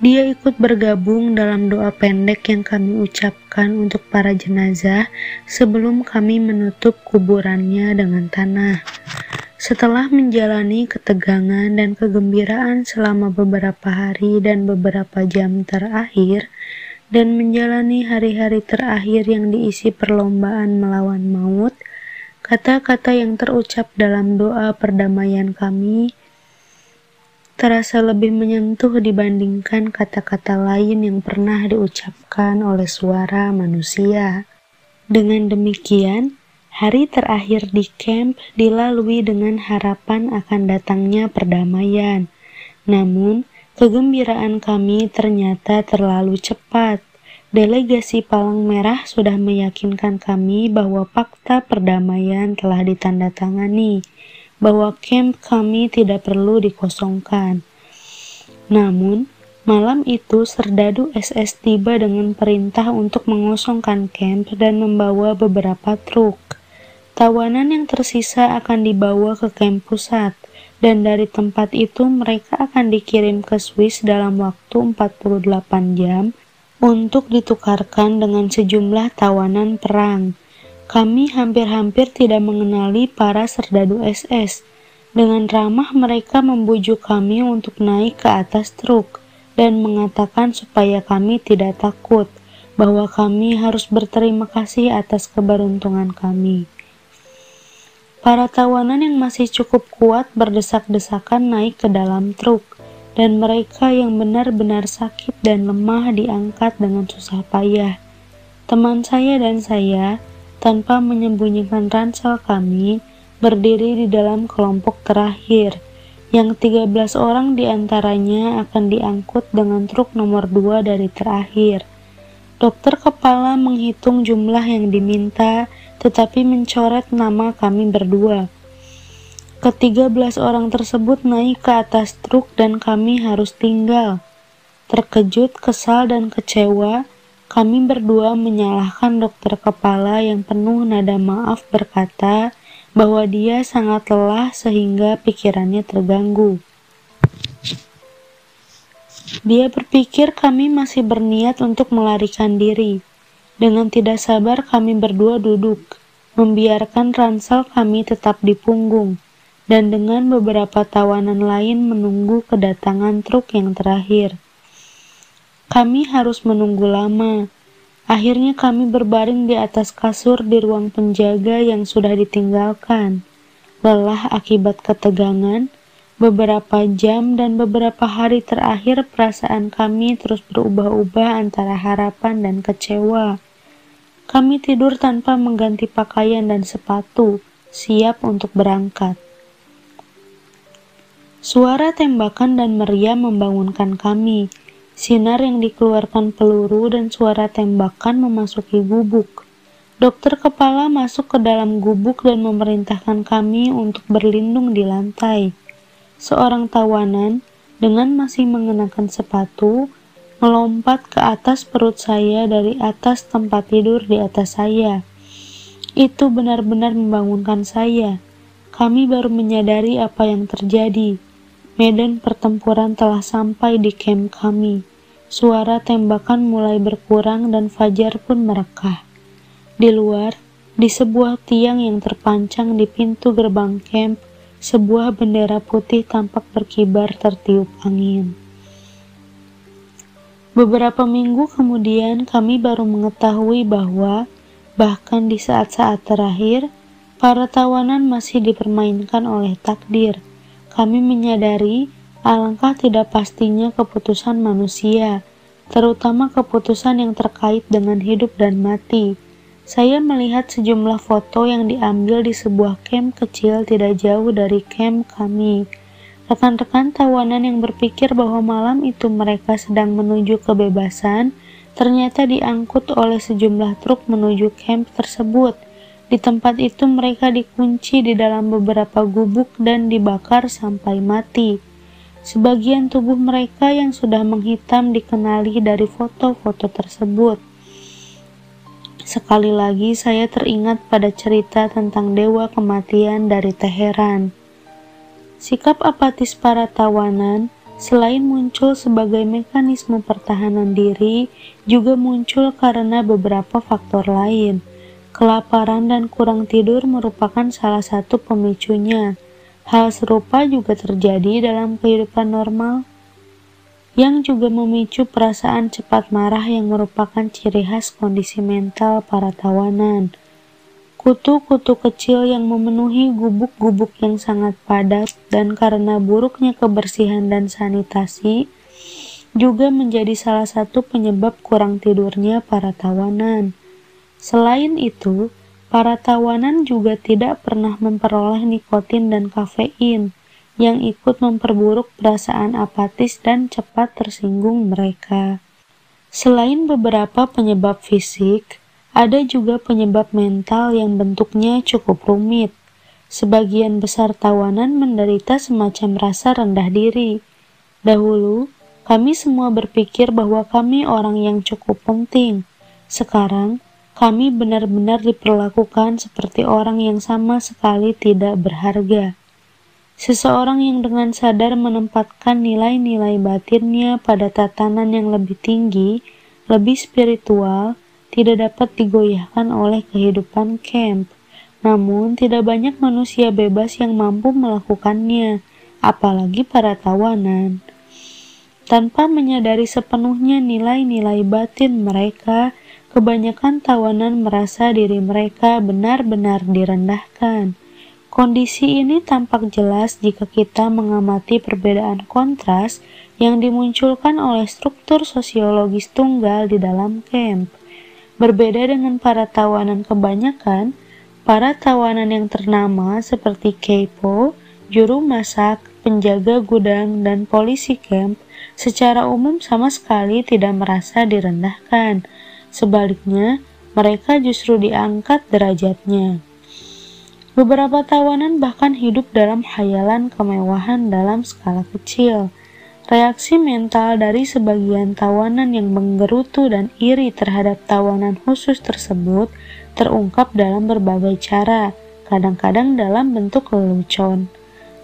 B: Dia ikut bergabung dalam doa pendek yang kami ucapkan untuk para jenazah sebelum kami menutup kuburannya dengan tanah. Setelah menjalani ketegangan dan kegembiraan selama beberapa hari dan beberapa jam terakhir, dan menjalani hari-hari terakhir yang diisi perlombaan melawan maut, kata-kata yang terucap dalam doa perdamaian kami terasa lebih menyentuh dibandingkan kata-kata lain yang pernah diucapkan oleh suara manusia. Dengan demikian, hari terakhir di camp dilalui dengan harapan akan datangnya perdamaian. Namun, kegembiraan kami ternyata terlalu cepat. Delegasi Palang Merah sudah meyakinkan kami bahwa fakta perdamaian telah ditandatangani, bahwa camp kami tidak perlu dikosongkan. Namun, malam itu serdadu SS tiba dengan perintah untuk mengosongkan camp dan membawa beberapa truk. Tawanan yang tersisa akan dibawa ke camp pusat, dan dari tempat itu mereka akan dikirim ke Swiss dalam waktu 48 jam untuk ditukarkan dengan sejumlah tawanan perang. Kami hampir-hampir tidak mengenali para serdadu SS. Dengan ramah mereka membujuk kami untuk naik ke atas truk dan mengatakan supaya kami tidak takut, bahwa kami harus berterima kasih atas keberuntungan kami. Para tawanan yang masih cukup kuat berdesak-desakan naik ke dalam truk, dan mereka yang benar-benar sakit dan lemah diangkat dengan susah payah. Teman saya dan saya, tanpa menyembunyikan ransel kami, berdiri di dalam kelompok terakhir, yang 13 orang diantaranya akan diangkut dengan truk nomor 2 dari terakhir. Dokter kepala menghitung jumlah yang diminta, tetapi mencoret nama kami berdua. Ke-13 orang tersebut naik ke atas truk dan kami harus tinggal. Terkejut, kesal, dan kecewa, kami berdua menyalahkan dokter kepala yang penuh nada maaf berkata bahwa dia sangat lelah sehingga pikirannya terganggu. Dia berpikir kami masih berniat untuk melarikan diri. Dengan tidak sabar kami berdua duduk, membiarkan ransel kami tetap di punggung, dan dengan beberapa tawanan lain menunggu kedatangan truk yang terakhir. Kami harus menunggu lama. Akhirnya kami berbaring di atas kasur di ruang penjaga yang sudah ditinggalkan. Lelah akibat ketegangan, beberapa jam dan beberapa hari terakhir perasaan kami terus berubah-ubah antara harapan dan kecewa. Kami tidur tanpa mengganti pakaian dan sepatu, siap untuk berangkat. Suara tembakan dan meriam membangunkan kami. Sinar yang dikeluarkan peluru dan suara tembakan memasuki gubuk. Dokter kepala masuk ke dalam gubuk dan memerintahkan kami untuk berlindung di lantai. Seorang tawanan, dengan masih mengenakan sepatu, melompat ke atas perut saya dari atas tempat tidur di atas saya. Itu benar-benar membangunkan saya. Kami baru menyadari apa yang terjadi. Medan pertempuran telah sampai di camp kami. Suara tembakan mulai berkurang dan fajar pun merekah. Di luar, di sebuah tiang yang terpancang di pintu gerbang camp, sebuah bendera putih tampak berkibar tertiup angin. Beberapa minggu kemudian kami baru mengetahui bahwa, bahkan di saat-saat terakhir, para tawanan masih dipermainkan oleh takdir. Kami menyadari alangkah tidak pastinya keputusan manusia, terutama keputusan yang terkait dengan hidup dan mati. Saya melihat sejumlah foto yang diambil di sebuah camp kecil tidak jauh dari camp kami. Rekan-rekan tawanan yang berpikir bahwa malam itu mereka sedang menuju kebebasan, ternyata diangkut oleh sejumlah truk menuju camp tersebut. Di tempat itu mereka dikunci di dalam beberapa gubuk dan dibakar sampai mati. Sebagian tubuh mereka yang sudah menghitam dikenali dari foto-foto tersebut. Sekali lagi saya teringat pada cerita tentang dewa kematian dari Teheran. Sikap apatis para tawanan, Selain muncul sebagai mekanisme pertahanan diri, juga muncul karena beberapa faktor lain. Kelaparan dan kurang tidur merupakan salah satu pemicunya. Hal serupa juga terjadi dalam kehidupan normal, yang juga memicu perasaan cepat marah yang merupakan ciri khas kondisi mental para tawanan. Kutu-kutu kecil yang memenuhi gubuk-gubuk yang sangat padat dan karena buruknya kebersihan dan sanitasi juga menjadi salah satu penyebab kurang tidurnya para tawanan. Selain itu, para tawanan juga tidak pernah memperoleh nikotin dan kafein yang ikut memperburuk perasaan apatis dan cepat tersinggung mereka. Selain beberapa penyebab fisik, ada juga penyebab mental yang bentuknya cukup rumit. Sebagian besar tawanan menderita semacam rasa rendah diri. Dahulu, kami semua berpikir bahwa kami orang yang cukup penting. Sekarang, kami benar-benar diperlakukan seperti orang yang sama sekali tidak berharga. Seseorang yang dengan sadar menempatkan nilai-nilai batinnya pada tatanan yang lebih tinggi, lebih spiritual, tidak dapat digoyahkan oleh kehidupan camp. Namun, tidak banyak manusia bebas yang mampu melakukannya, apalagi para tawanan. Tanpa menyadari sepenuhnya nilai-nilai batin mereka, kebanyakan tawanan merasa diri mereka benar-benar direndahkan. Kondisi ini tampak jelas jika kita mengamati perbedaan kontras yang dimunculkan oleh struktur sosiologis tunggal di dalam camp. Berbeda dengan para tawanan kebanyakan, para tawanan yang ternama seperti Keipo, juru masak, penjaga gudang, dan polisi camp secara umum sama sekali tidak merasa direndahkan. Sebaliknya, mereka justru diangkat derajatnya. Beberapa tawanan bahkan hidup dalam khayalan kemewahan dalam skala kecil. Reaksi mental dari sebagian tawanan yang menggerutu dan iri terhadap tawanan khusus tersebut terungkap dalam berbagai cara, kadang-kadang dalam bentuk lelucon.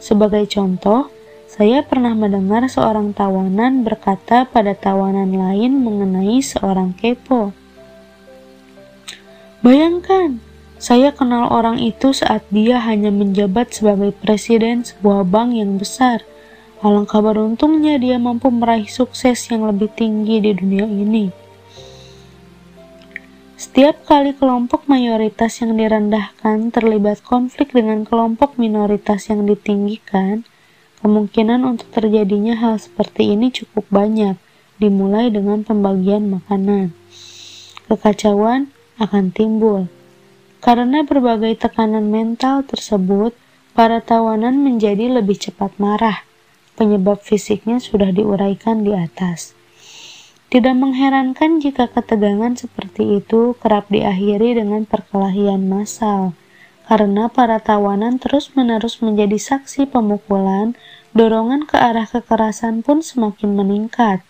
B: Sebagai contoh, saya pernah mendengar seorang tawanan berkata pada tawanan lain mengenai seorang kepo. "Bayangkan, saya kenal orang itu saat dia hanya menjabat sebagai presiden sebuah bank yang besar. Alangkah beruntungnya dia mampu meraih sukses yang lebih tinggi di dunia ini." Setiap kali kelompok mayoritas yang direndahkan terlibat konflik dengan kelompok minoritas yang ditinggikan, kemungkinan untuk terjadinya hal seperti ini cukup banyak, dimulai dengan pembagian makanan. Kekacauan akan timbul. Karena berbagai tekanan mental tersebut, para tawanan menjadi lebih cepat marah. Penyebab fisiknya sudah diuraikan di atas. Tidak mengherankan jika ketegangan seperti itu kerap diakhiri dengan perkelahian massal, karena para tawanan terus-menerus menjadi saksi pemukulan, dorongan ke arah kekerasan pun semakin meningkat.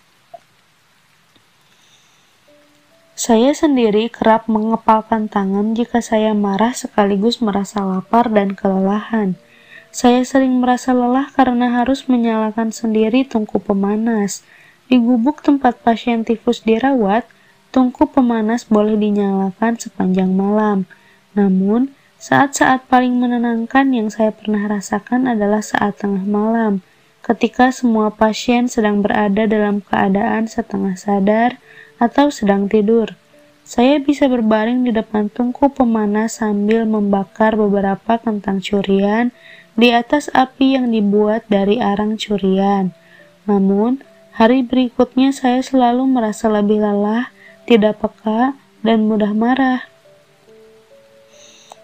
B: Saya sendiri kerap mengepalkan tangan jika saya marah sekaligus merasa lapar dan kelelahan. Saya sering merasa lelah karena harus menyalakan sendiri tungku pemanas. Di gubuk tempat pasien tifus dirawat, tungku pemanas boleh dinyalakan sepanjang malam. Namun, saat-saat paling menenangkan yang saya pernah rasakan adalah saat tengah malam, ketika semua pasien sedang berada dalam keadaan setengah sadar atau sedang tidur. Saya bisa berbaring di depan tungku pemanas sambil membakar beberapa kentang curian di atas api yang dibuat dari arang curian. Namun, hari berikutnya saya selalu merasa lebih lelah, tidak peka, dan mudah marah.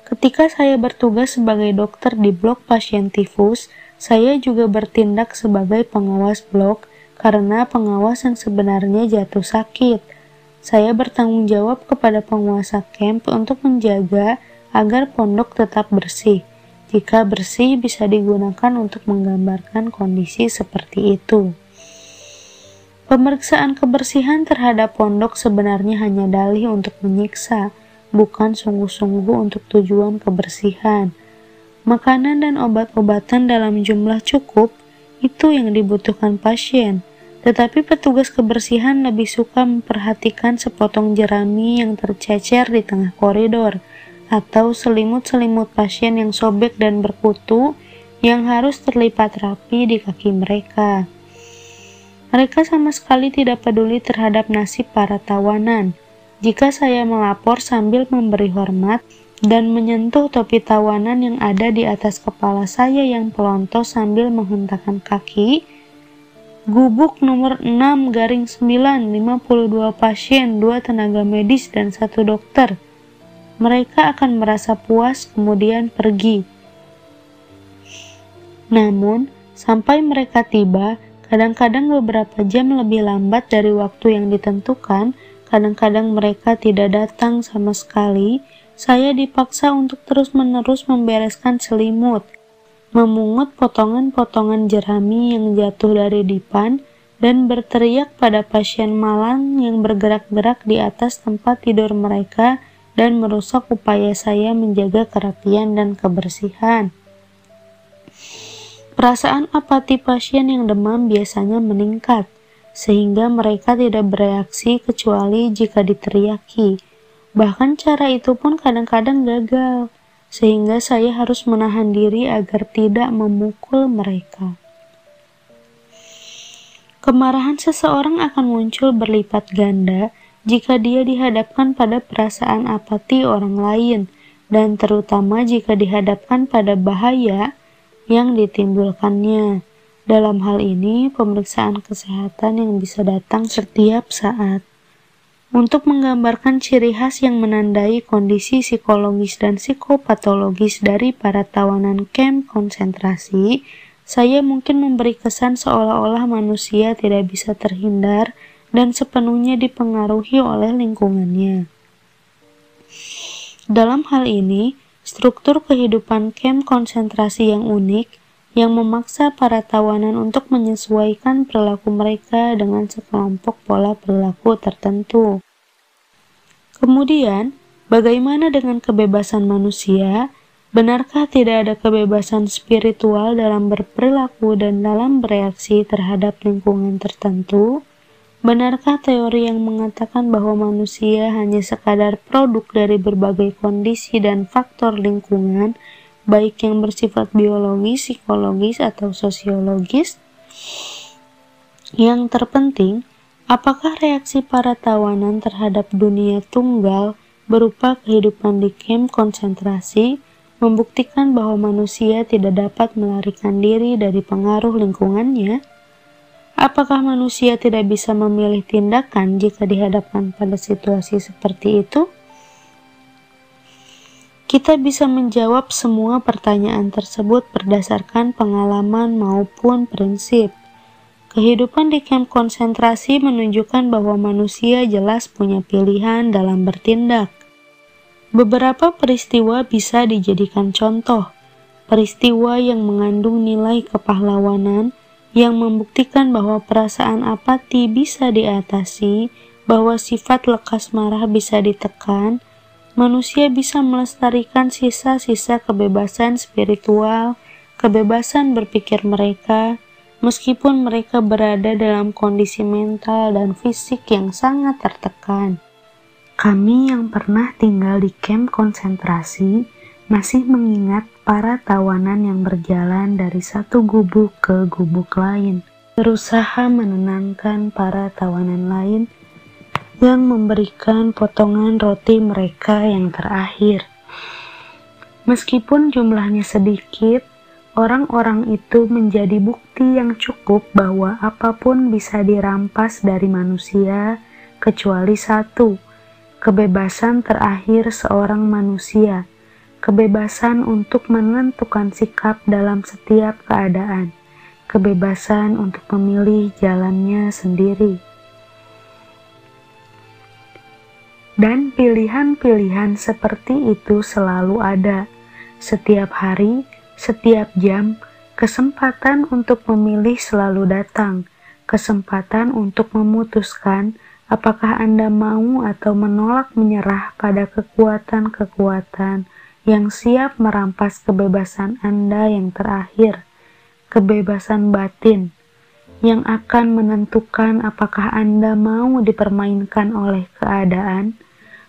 B: Ketika saya bertugas sebagai dokter di blok pasien tifus, saya juga bertindak sebagai pengawas blok karena pengawas yang sebenarnya jatuh sakit. Saya bertanggung jawab kepada penguasa camp untuk menjaga agar pondok tetap bersih. Jika bersih bisa digunakan untuk menggambarkan kondisi seperti itu. Pemeriksaan kebersihan terhadap pondok sebenarnya hanya dalih untuk menyiksa, bukan sungguh-sungguh untuk tujuan kebersihan. Makanan dan obat-obatan dalam jumlah cukup,
A: Itu yang dibutuhkan pasien. Tetapi petugas kebersihan lebih suka memperhatikan sepotong jerami yang tercecer di tengah koridor, atau selimut-selimut pasien yang sobek dan berkutu yang harus terlipat rapi di kaki mereka. Mereka sama sekali tidak peduli terhadap nasib para tawanan. Jika saya melapor sambil memberi hormat dan menyentuh topi tawanan yang ada di atas kepala saya yang pelontos sambil menghentakkan kaki, gubuk nomor 6/9, 52 pasien, 2 tenaga medis, dan 1 dokter. Mereka akan merasa puas kemudian pergi. Namun, sampai mereka tiba, kadang-kadang beberapa jam lebih lambat dari waktu yang ditentukan, kadang-kadang mereka tidak datang sama sekali, saya dipaksa untuk terus-menerus membereskan selimut, memungut potongan-potongan jerami yang jatuh dari dipan, dan berteriak pada pasien malang yang bergerak-gerak di atas tempat tidur mereka dan merusak upaya saya menjaga kerapian dan kebersihan. Perasaan apati pasien yang demam biasanya meningkat, sehingga mereka tidak bereaksi kecuali jika diteriaki. Bahkan cara itu pun kadang-kadang gagal, sehingga saya harus menahan diri agar tidak memukul mereka. Kemarahan seseorang akan muncul berlipat ganda jika dia dihadapkan pada perasaan apati orang lain, dan terutama jika dihadapkan pada bahaya yang ditimbulkannya. Dalam hal ini, pemeriksaan kesehatan yang bisa datang setiap saat. Untuk menggambarkan ciri khas yang menandai kondisi psikologis dan psikopatologis dari para tawanan kamp konsentrasi, saya mungkin memberi kesan seolah-olah manusia tidak bisa terhindar dan sepenuhnya dipengaruhi oleh lingkungannya. Dalam hal ini, struktur kehidupan kamp konsentrasi yang unik yang memaksa para tawanan untuk menyesuaikan perilaku mereka dengan sekelompok pola perilaku tertentu. Kemudian, bagaimana dengan kebebasan manusia? Benarkah tidak ada kebebasan spiritual dalam berperilaku dan dalam bereaksi terhadap lingkungan tertentu? Benarkah teori yang mengatakan bahwa manusia hanya sekadar produk dari berbagai kondisi dan faktor lingkungan, baik yang bersifat biologis, psikologis, atau sosiologis? Yang terpenting, apakah reaksi para tawanan terhadap dunia tunggal berupa kehidupan di kamp konsentrasi membuktikan bahwa manusia tidak dapat melarikan diri dari pengaruh lingkungannya? Apakah manusia tidak bisa memilih tindakan jika dihadapkan pada situasi seperti itu? Kita bisa menjawab semua pertanyaan tersebut berdasarkan pengalaman maupun prinsip. Kehidupan di kamp konsentrasi menunjukkan bahwa manusia jelas punya pilihan dalam bertindak. Beberapa peristiwa bisa dijadikan contoh, peristiwa yang mengandung nilai kepahlawanan, yang membuktikan bahwa perasaan apati bisa diatasi, bahwa sifat lekas marah bisa ditekan, manusia bisa melestarikan sisa-sisa kebebasan spiritual, kebebasan berpikir mereka, meskipun mereka berada dalam kondisi mental dan fisik yang sangat tertekan. Kami yang pernah tinggal di kamp konsentrasi masih mengingat para tawanan yang berjalan dari satu gubuk ke gubuk lain, berusaha menenangkan para tawanan lain yang memberikan potongan roti mereka yang terakhir. Meskipun jumlahnya sedikit, orang-orang itu menjadi bukti yang cukup bahwa apapun bisa dirampas dari manusia, kecuali satu, kebebasan terakhir seorang manusia, kebebasan untuk menentukan sikap dalam setiap keadaan, kebebasan untuk memilih jalannya sendiri. Dan pilihan-pilihan seperti itu selalu ada, setiap hari, setiap jam. Kesempatan untuk memilih selalu datang, kesempatan untuk memutuskan apakah Anda mau atau menolak menyerah pada kekuatan-kekuatan yang siap merampas kebebasan Anda yang terakhir.
B: kebebasan batin, yang akan menentukan apakah Anda mau dipermainkan oleh keadaan,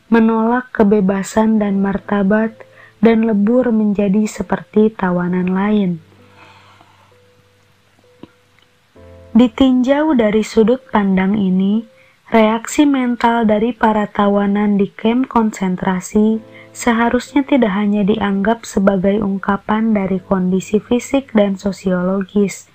B: menolak kebebasan dan martabat, dan lebur menjadi seperti tawanan lain. Ditinjau dari sudut pandang ini, reaksi mental dari para tawanan di kamp konsentrasi seharusnya tidak hanya dianggap sebagai ungkapan dari kondisi fisik dan sosiologis.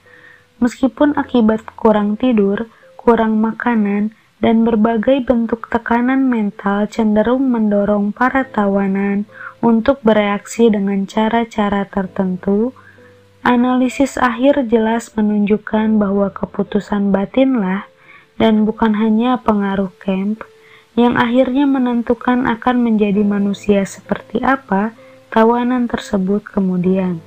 B: Meskipun akibat kurang tidur, kurang makanan, dan berbagai bentuk tekanan mental cenderung mendorong para tawanan untuk bereaksi dengan cara-cara tertentu, analisis akhir jelas menunjukkan bahwa keputusan batinlah dan bukan hanya pengaruh camp yang akhirnya menentukan akan menjadi manusia seperti apa tawanan tersebut kemudian.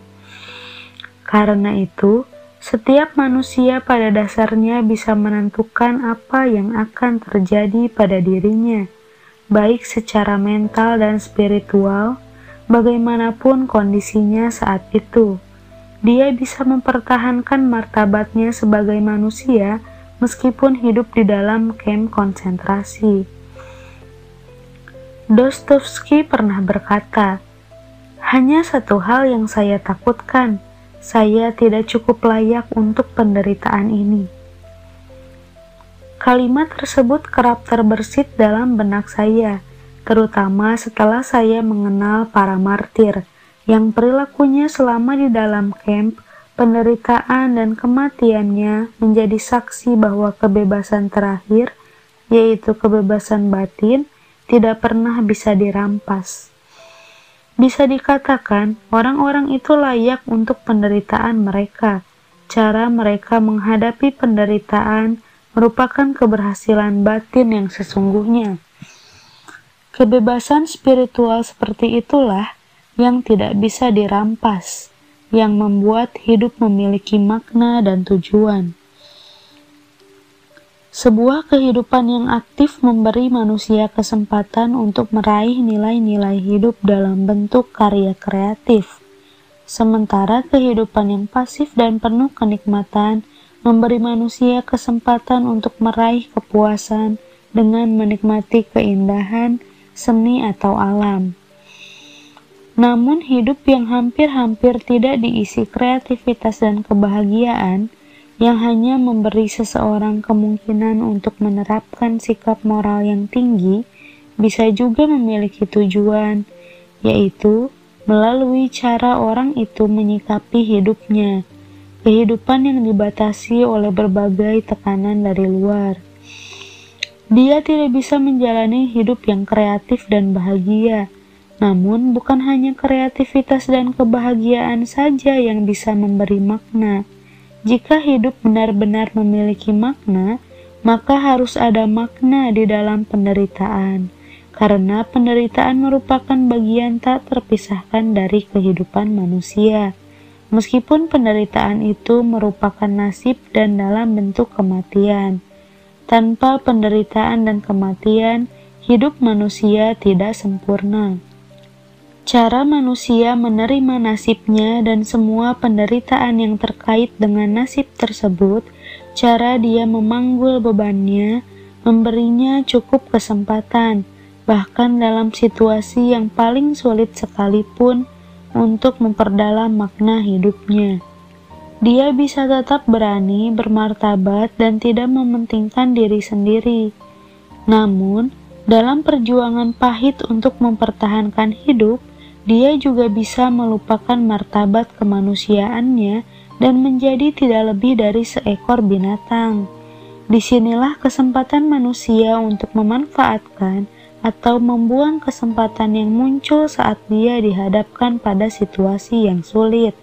B: Karena itu, setiap manusia pada dasarnya bisa menentukan apa yang akan terjadi pada dirinya, baik secara mental dan spiritual, bagaimanapun kondisinya saat itu. Dia bisa mempertahankan martabatnya sebagai manusia meskipun hidup di dalam kamp konsentrasi. Dostoevsky pernah berkata, "Hanya satu hal yang saya takutkan, saya tidak cukup layak untuk penderitaan ini." Kalimat tersebut kerap terbersit dalam benak saya, terutama setelah saya mengenal para martir yang perilakunya selama di dalam kamp, penderitaan dan kematiannya menjadi saksi bahwa kebebasan terakhir, yaitu kebebasan batin, tidak pernah bisa dirampas. Bisa dikatakan, orang-orang itu layak untuk penderitaan mereka. Cara mereka menghadapi penderitaan merupakan keberhasilan batin yang sesungguhnya. Kebebasan spiritual seperti itulah yang tidak bisa dirampas, yang membuat hidup memiliki makna dan tujuan. Sebuah kehidupan yang aktif memberi manusia kesempatan untuk meraih nilai-nilai hidup dalam bentuk karya kreatif. Sementara kehidupan yang pasif dan penuh kenikmatan memberi manusia kesempatan untuk meraih kepuasan dengan menikmati keindahan, seni atau alam. Namun hidup yang hampir-hampir tidak diisi kreativitas dan kebahagiaan, yang hanya memberi seseorang kemungkinan untuk menerapkan sikap moral yang tinggi, bisa juga memiliki tujuan, yaitu melalui cara orang itu menyikapi hidupnya, kehidupan yang dibatasi oleh berbagai tekanan dari luar. Dia tidak bisa menjalani hidup yang kreatif dan bahagia, namun bukan hanya kreativitas dan kebahagiaan saja yang bisa memberi makna. Jika hidup benar-benar memiliki makna, maka harus ada makna di dalam penderitaan, karena penderitaan merupakan bagian tak terpisahkan dari kehidupan manusia. Meskipun penderitaan itu merupakan nasib dan dalam bentuk kematian. Tanpa penderitaan dan kematian, hidup manusia tidak sempurna. Cara manusia menerima nasibnya dan semua penderitaan yang terkait dengan nasib tersebut, cara dia memanggul bebannya, memberinya cukup kesempatan, bahkan dalam situasi yang paling sulit sekalipun, untuk memperdalam makna hidupnya. Dia bisa tetap berani, bermartabat, dan tidak mementingkan diri sendiri. Namun, dalam perjuangan pahit untuk mempertahankan hidup, dia juga bisa melupakan martabat kemanusiaannya dan menjadi tidak lebih dari seekor binatang. Disinilah kesempatan manusia untuk memanfaatkan atau membuang kesempatan yang muncul saat dia dihadapkan pada situasi yang sulit.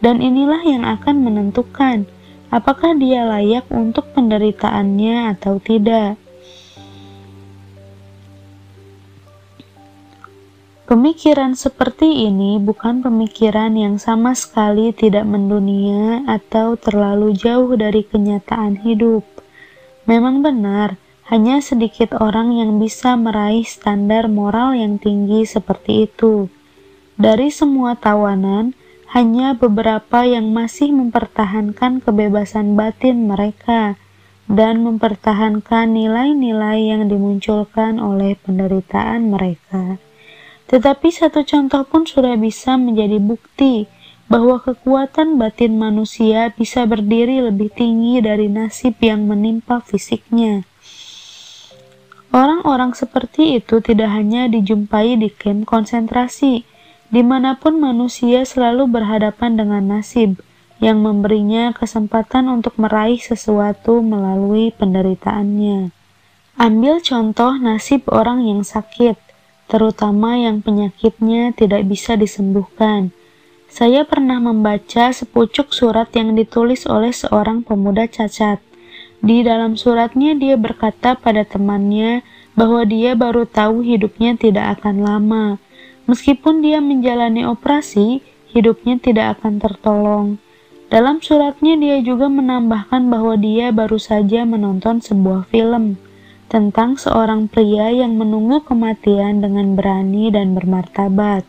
B: Dan inilah yang akan menentukan apakah dia layak untuk penderitaannya atau tidak. Pemikiran seperti ini bukan pemikiran yang sama sekali tidak mendunia atau terlalu jauh dari kenyataan hidup. Memang benar, hanya sedikit orang yang bisa meraih standar moral yang tinggi seperti itu. Dari semua tawanan, hanya beberapa yang masih mempertahankan kebebasan batin mereka dan mempertahankan nilai-nilai yang dimunculkan oleh penderitaan mereka. Tetapi satu contoh pun sudah bisa menjadi bukti bahwa kekuatan batin manusia bisa berdiri lebih tinggi dari nasib yang menimpa fisiknya. Orang-orang seperti itu tidak hanya dijumpai di kamp konsentrasi, dimanapun manusia selalu berhadapan dengan nasib yang memberinya kesempatan untuk meraih sesuatu melalui penderitaannya. Ambil contoh nasib orang yang sakit, terutama yang penyakitnya tidak bisa disembuhkan. Saya pernah membaca sepucuk surat yang ditulis oleh seorang pemuda cacat. Di dalam suratnya dia berkata pada temannya bahwa dia baru tahu hidupnya tidak akan lama. Meskipun dia menjalani operasi, hidupnya tidak akan tertolong. Dalam suratnya dia juga menambahkan bahwa dia baru saja menonton sebuah film tentang seorang pria yang menunggu kematian dengan berani dan bermartabat.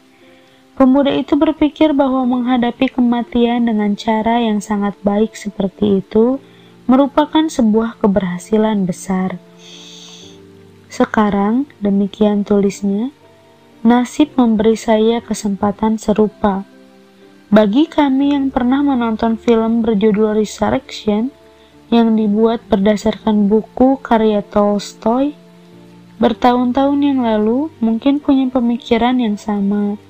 B: Pemuda itu berpikir bahwa menghadapi kematian dengan cara yang sangat baik seperti itu merupakan sebuah keberhasilan besar. Sekarang, demikian tulisnya, nasib memberi saya kesempatan serupa. Bagi kami yang pernah menonton film berjudul Resurrection, yang dibuat berdasarkan buku karya Tolstoy, bertahun-tahun yang lalu mungkin punya pemikiran yang sama.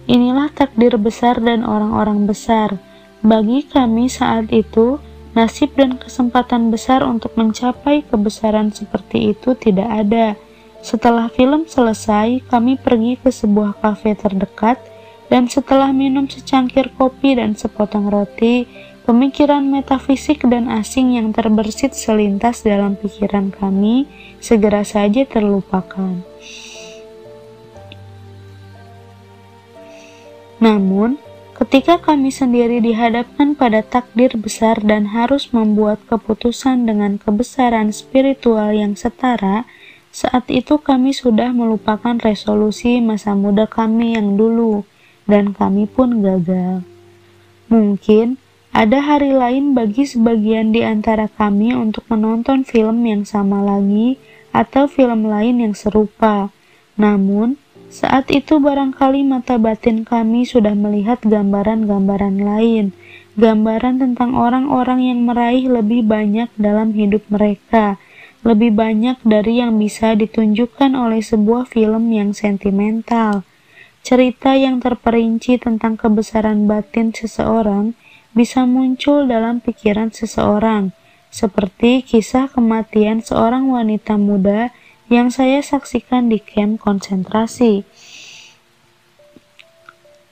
B: Inilah takdir besar dan orang-orang besar. Bagi kami saat itu, nasib dan kesempatan besar untuk mencapai kebesaran seperti itu tidak ada. Setelah film selesai, kami pergi ke sebuah kafe terdekat, dan setelah minum secangkir kopi dan sepotong roti, pemikiran metafisik dan asing yang terbersit selintas dalam pikiran kami segera saja terlupakan. Namun, ketika kami sendiri dihadapkan pada takdir besar dan harus membuat keputusan dengan kebesaran spiritual yang setara, saat itu kami sudah melupakan resolusi masa muda kami yang dulu, dan kami pun gagal. Mungkin ada hari lain bagi sebagian di antara kami untuk menonton film yang sama lagi atau film lain yang serupa. Namun, saat itu barangkali mata batin kami sudah melihat gambaran-gambaran lain, gambaran tentang orang-orang yang meraih lebih banyak dalam hidup mereka, lebih banyak dari yang bisa ditunjukkan oleh sebuah film yang sentimental. Cerita yang terperinci tentang kebesaran batin seseorang bisa muncul dalam pikiran seseorang, seperti kisah kematian seorang wanita muda yang saya saksikan di kamp konsentrasi.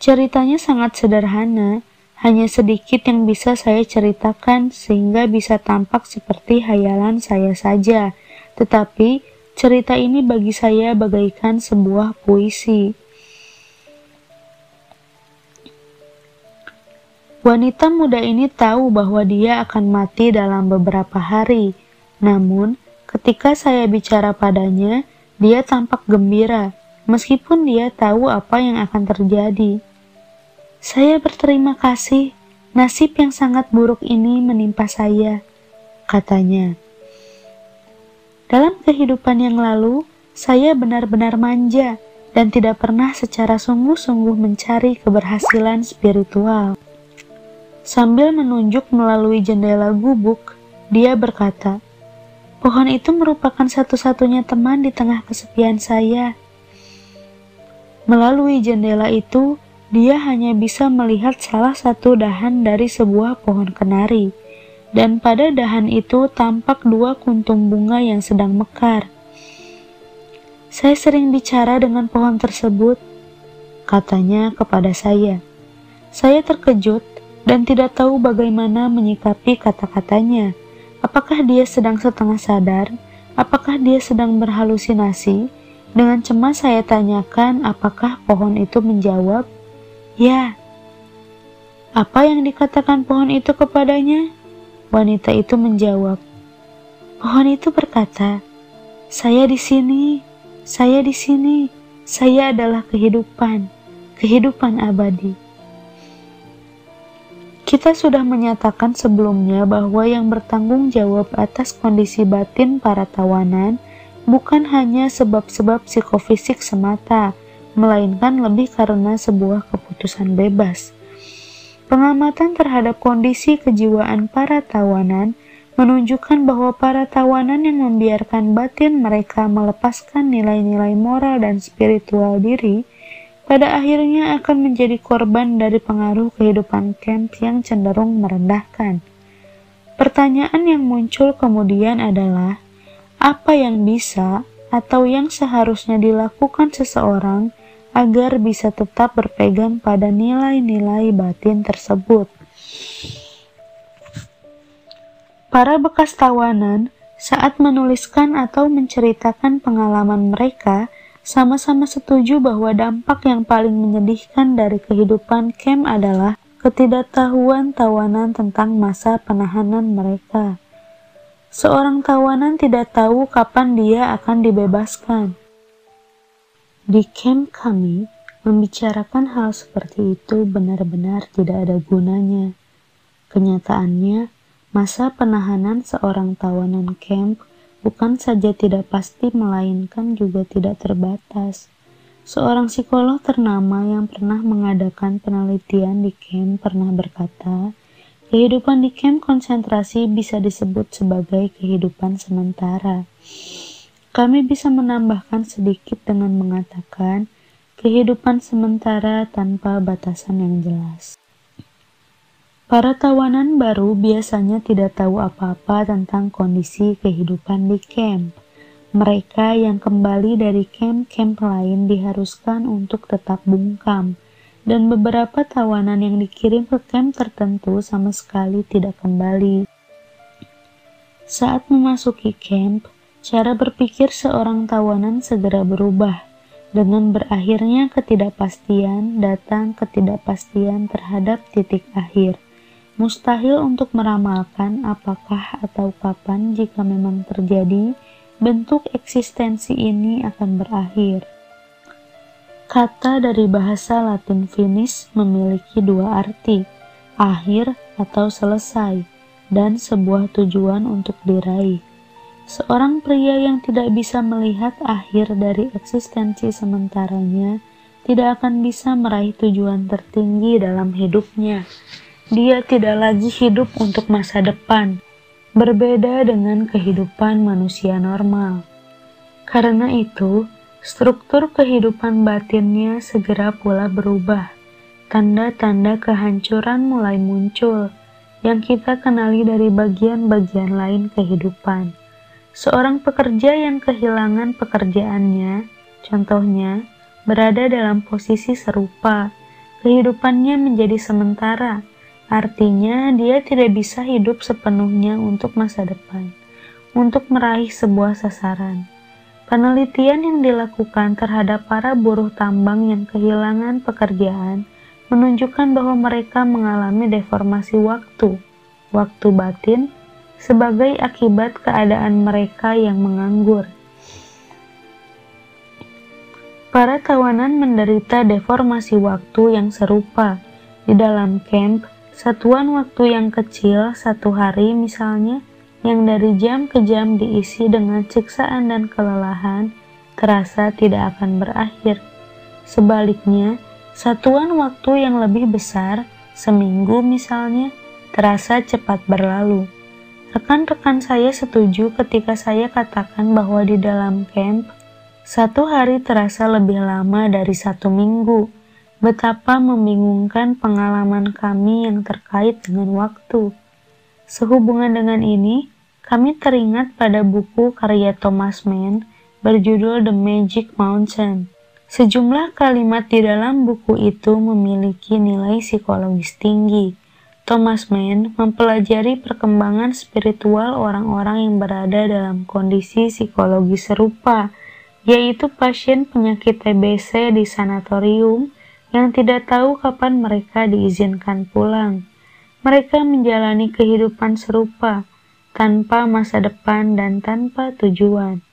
B: Ceritanya sangat sederhana, hanya sedikit yang bisa saya ceritakan sehingga bisa tampak seperti hayalan saya saja, tetapi cerita ini bagi saya bagaikan sebuah puisi. Wanita muda ini tahu bahwa dia akan mati dalam beberapa hari, namun ketika saya bicara padanya, dia tampak gembira, meskipun dia tahu apa yang akan terjadi. Saya berterima kasih, nasib yang sangat buruk ini menimpa saya, katanya. Dalam kehidupan yang lalu, saya benar-benar manja dan tidak pernah secara sungguh-sungguh mencari keberhasilan spiritual. Sambil menunjuk melalui jendela gubuk, dia berkata, "Pohon itu merupakan satu-satunya teman di tengah kesepian saya." Melalui jendela itu, dia hanya bisa melihat salah satu dahan dari sebuah pohon kenari, dan pada dahan itu tampak dua kuntum bunga yang sedang mekar. "Saya sering bicara dengan pohon tersebut," katanya kepada saya. Saya terkejut dan tidak tahu bagaimana menyikapi kata-katanya. Apakah dia sedang setengah sadar? Apakah dia sedang berhalusinasi? Dengan cemas saya tanyakan apakah pohon itu menjawab, "Ya." Apa yang dikatakan pohon itu kepadanya? Wanita itu menjawab. Pohon itu berkata, "Saya di sini, saya di sini, saya adalah kehidupan, kehidupan abadi."
A: Kita sudah menyatakan sebelumnya bahwa yang bertanggung jawab atas kondisi batin para tawanan bukan hanya sebab-sebab psikofisik semata, melainkan lebih karena sebuah keputusan bebas. Pengamatan terhadap kondisi kejiwaan para tawanan menunjukkan bahwa para tawanan yang membiarkan batin mereka melepaskan nilai-nilai moral dan spiritual diri, pada akhirnya akan menjadi korban dari pengaruh kehidupan camp yang cenderung merendahkan. Pertanyaan yang muncul kemudian adalah, apa yang bisa atau yang seharusnya dilakukan seseorang agar bisa tetap berpegang pada nilai-nilai batin tersebut? Para bekas tawanan saat menuliskan atau menceritakan pengalaman mereka sama-sama setuju bahwa dampak yang paling menyedihkan dari kehidupan camp adalah ketidaktahuan tawanan tentang masa penahanan mereka. Seorang tawanan tidak tahu kapan dia akan dibebaskan. Di camp kami, membicarakan hal seperti itu benar-benar tidak ada gunanya. Kenyataannya, masa penahanan seorang tawanan camp bukan saja tidak pasti, melainkan juga tidak terbatas. Seorang psikolog ternama yang pernah mengadakan penelitian di camp pernah berkata, kehidupan di camp konsentrasi bisa disebut sebagai kehidupan sementara. Kami bisa menambahkan sedikit dengan mengatakan, kehidupan sementara tanpa batasan yang jelas. Para tawanan baru biasanya tidak tahu apa-apa tentang kondisi kehidupan di camp. Mereka yang kembali dari camp-camp lain diharuskan untuk tetap bungkam, dan beberapa tawanan yang dikirim ke camp tertentu sama sekali tidak kembali. Saat memasuki camp, cara berpikir seorang tawanan segera berubah. Dengan berakhirnya ketidakpastian, datang ketidakpastian terhadap titik akhir. Mustahil untuk meramalkan apakah atau kapan, jika memang terjadi, bentuk eksistensi ini akan berakhir. Kata dari bahasa Latin finis memiliki dua arti, akhir atau selesai, dan sebuah tujuan untuk diraih. Seorang pria yang tidak bisa melihat akhir dari eksistensi sementaranya tidak akan bisa meraih tujuan tertinggi dalam hidupnya. Dia tidak lagi hidup untuk masa depan, berbeda dengan kehidupan manusia normal. Karena itu, struktur kehidupan batinnya segera pula berubah. Tanda-tanda kehancuran mulai muncul, yang kita kenali dari bagian-bagian lain kehidupan. Seorang pekerja yang kehilangan pekerjaannya, contohnya, berada dalam posisi serupa. Kehidupannya menjadi sementara. Artinya, dia tidak bisa hidup sepenuhnya untuk masa depan, untuk meraih sebuah sasaran. Penelitian yang dilakukan terhadap para buruh tambang yang kehilangan pekerjaan menunjukkan bahwa mereka mengalami deformasi waktu batin, sebagai akibat keadaan mereka yang menganggur. Para tawanan menderita deformasi waktu yang serupa. Di dalam camp, satuan waktu yang kecil, 1 hari misalnya, yang dari jam ke jam diisi dengan siksaan dan kelelahan, terasa tidak akan berakhir. Sebaliknya, satuan waktu yang lebih besar, seminggu misalnya, terasa cepat berlalu. Rekan-rekan saya setuju ketika saya katakan bahwa di dalam camp, 1 hari terasa lebih lama dari 1 minggu. Betapa membingungkan pengalaman kami yang terkait dengan waktu. Sehubungan dengan ini, kami teringat pada buku karya Thomas Mann berjudul The Magic Mountain. Sejumlah kalimat di dalam buku itu memiliki nilai psikologis tinggi. Thomas Mann mempelajari perkembangan spiritual orang-orang yang berada dalam kondisi psikologi serupa, yaitu pasien penyakit TBC di sanatorium yang tidak tahu kapan mereka diizinkan pulang. Mereka menjalani kehidupan serupa, tanpa masa depan dan tanpa tujuan.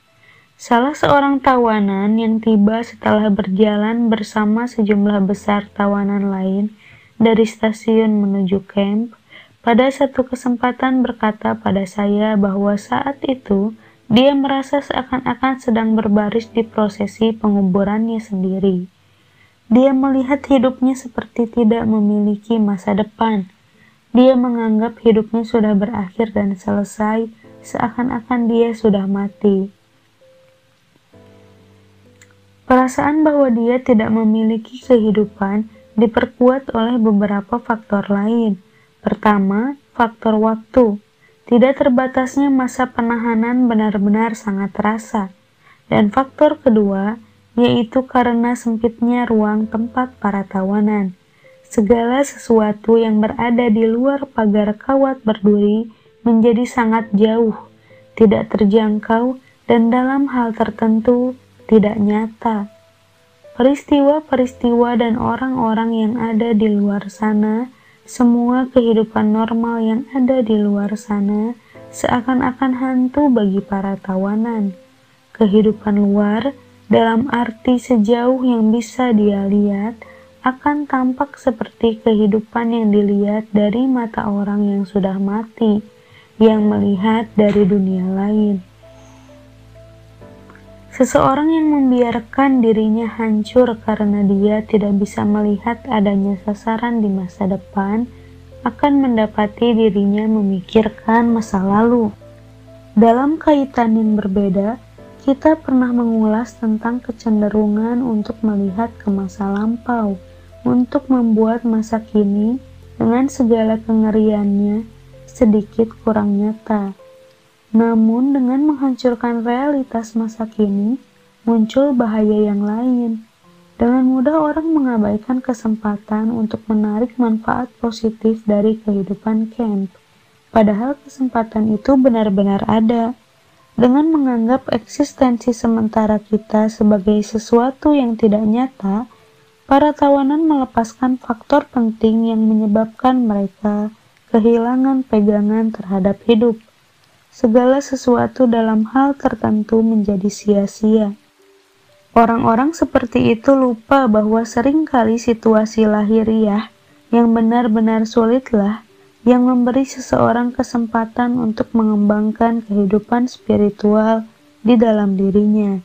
A: Salah seorang tawanan yang tiba setelah berjalan bersama sejumlah besar tawanan lain
B: dari stasiun menuju camp, pada satu kesempatan berkata pada saya bahwa saat itu dia merasa seakan-akan sedang berbaris di prosesi penguburannya sendiri. Dia melihat hidupnya seperti tidak memiliki masa depan. Dia menganggap hidupnya sudah berakhir dan selesai, seakan-akan dia sudah mati. Perasaan bahwa dia tidak memiliki kehidupan diperkuat oleh beberapa faktor lain. Pertama, faktor waktu. Tidak terbatasnya masa penahanan benar-benar sangat terasa. Dan faktor kedua, yaitu karena sempitnya ruang tempat para tawanan. Segala sesuatu yang berada di luar pagar kawat berduri menjadi sangat jauh, tidak terjangkau, dan dalam hal tertentu tidak nyata. Peristiwa-peristiwa dan orang-orang yang ada di luar sana, semua kehidupan normal yang ada di luar sana, seakan-akan hantu bagi para tawanan. Kehidupan luar, dalam arti sejauh yang bisa dia lihat, akan tampak seperti kehidupan yang dilihat dari mata orang yang sudah mati, yang melihat dari dunia lain. Seseorang yang membiarkan dirinya hancur karena dia tidak bisa melihat adanya sasaran di masa depan, akan mendapati dirinya memikirkan masa lalu. Dalam kaitan yang berbeda, kita pernah mengulas tentang kecenderungan untuk melihat ke masa lampau, untuk membuat masa kini dengan segala kengeriannya sedikit kurang nyata. Namun dengan menghancurkan realitas masa kini, muncul bahaya yang lain. Dengan mudah orang mengabaikan kesempatan untuk menarik manfaat positif dari kehidupan camp. Padahal kesempatan itu benar-benar ada. Dengan menganggap eksistensi sementara kita sebagai sesuatu yang tidak nyata, para tawanan melepaskan faktor penting yang menyebabkan mereka kehilangan pegangan terhadap hidup. Segala sesuatu dalam hal tertentu menjadi sia-sia. Orang-orang seperti itu lupa bahwa seringkali situasi lahiriah yang benar-benar sulitlah yang memberi seseorang kesempatan untuk mengembangkan kehidupan spiritual di dalam dirinya.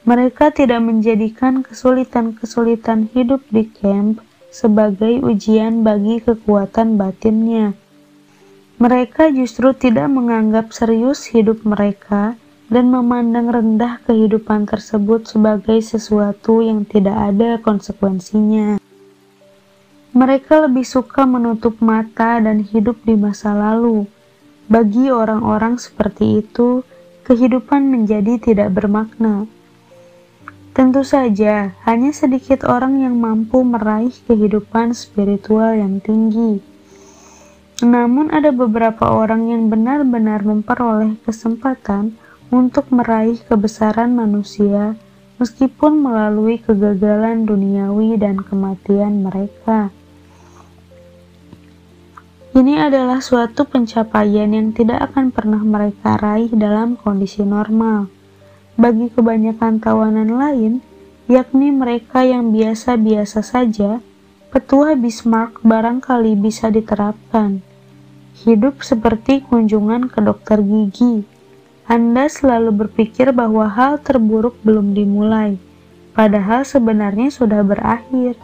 B: Mereka tidak menjadikan kesulitan-kesulitan hidup di camp sebagai ujian bagi kekuatan batinnya. Mereka justru tidak menganggap serius hidup mereka dan memandang rendah kehidupan tersebut sebagai sesuatu yang tidak ada konsekuensinya. Mereka lebih suka menutup mata dan hidup di masa lalu. Bagi orang-orang seperti itu, kehidupan menjadi tidak bermakna. Tentu saja, hanya sedikit orang yang mampu meraih kehidupan spiritual yang tinggi. Namun ada beberapa orang yang benar-benar memperoleh kesempatan untuk meraih kebesaran manusia meskipun melalui kegagalan duniawi dan kematian mereka. Ini adalah suatu pencapaian yang tidak akan pernah mereka raih dalam kondisi normal. Bagi kebanyakan tawanan lain, yakni mereka yang biasa-biasa saja, petua Bismarck barangkali bisa diterapkan. Hidup seperti kunjungan ke dokter gigi. Anda selalu berpikir bahwa hal terburuk belum dimulai, padahal sebenarnya sudah berakhir.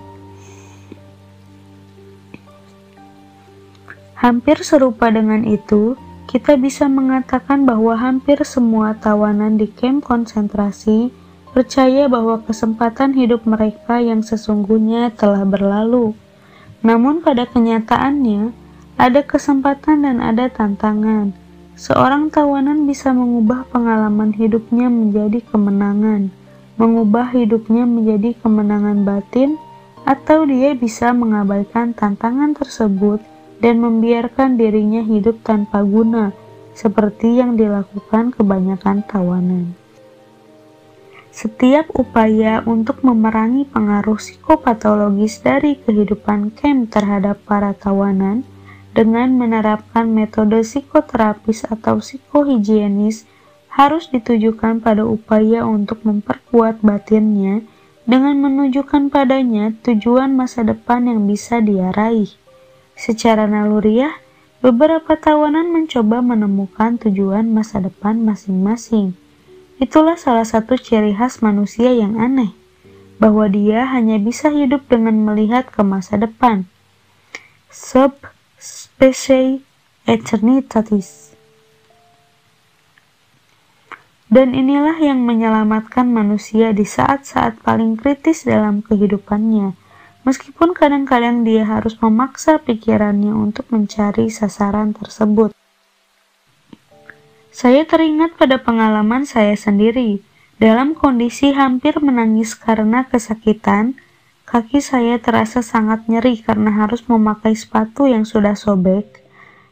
B: Hampir serupa dengan itu, kita bisa mengatakan bahwa hampir semua tawanan di kamp konsentrasi percaya bahwa kesempatan hidup mereka yang sesungguhnya telah berlalu. Namun pada kenyataannya, ada kesempatan dan ada tantangan. Seorang tawanan bisa mengubah pengalaman hidupnya menjadi kemenangan, mengubah hidupnya menjadi kemenangan batin, atau dia bisa mengabaikan tantangan tersebut dan membiarkan dirinya hidup tanpa guna, seperti yang dilakukan kebanyakan tawanan. Setiap upaya untuk memerangi pengaruh psikopatologis dari kehidupan camp terhadap para tawanan dengan menerapkan metode psikoterapis atau psikohigienis harus ditujukan pada upaya untuk memperkuat batinnya dengan menunjukkan padanya tujuan masa depan yang bisa dia raih. Secara naluriah, beberapa tawanan mencoba menemukan tujuan masa depan masing-masing. Itulah salah satu ciri khas manusia yang aneh, bahwa dia hanya bisa hidup dengan melihat ke masa depan. Sub specie aeternitatis. Dan inilah yang menyelamatkan manusia di saat-saat paling kritis dalam kehidupannya, meskipun kadang-kadang dia harus memaksa pikirannya untuk mencari sasaran tersebut. Saya teringat pada pengalaman saya sendiri. Dalam kondisi hampir menangis karena kesakitan, kaki saya terasa sangat nyeri karena harus memakai sepatu yang sudah sobek.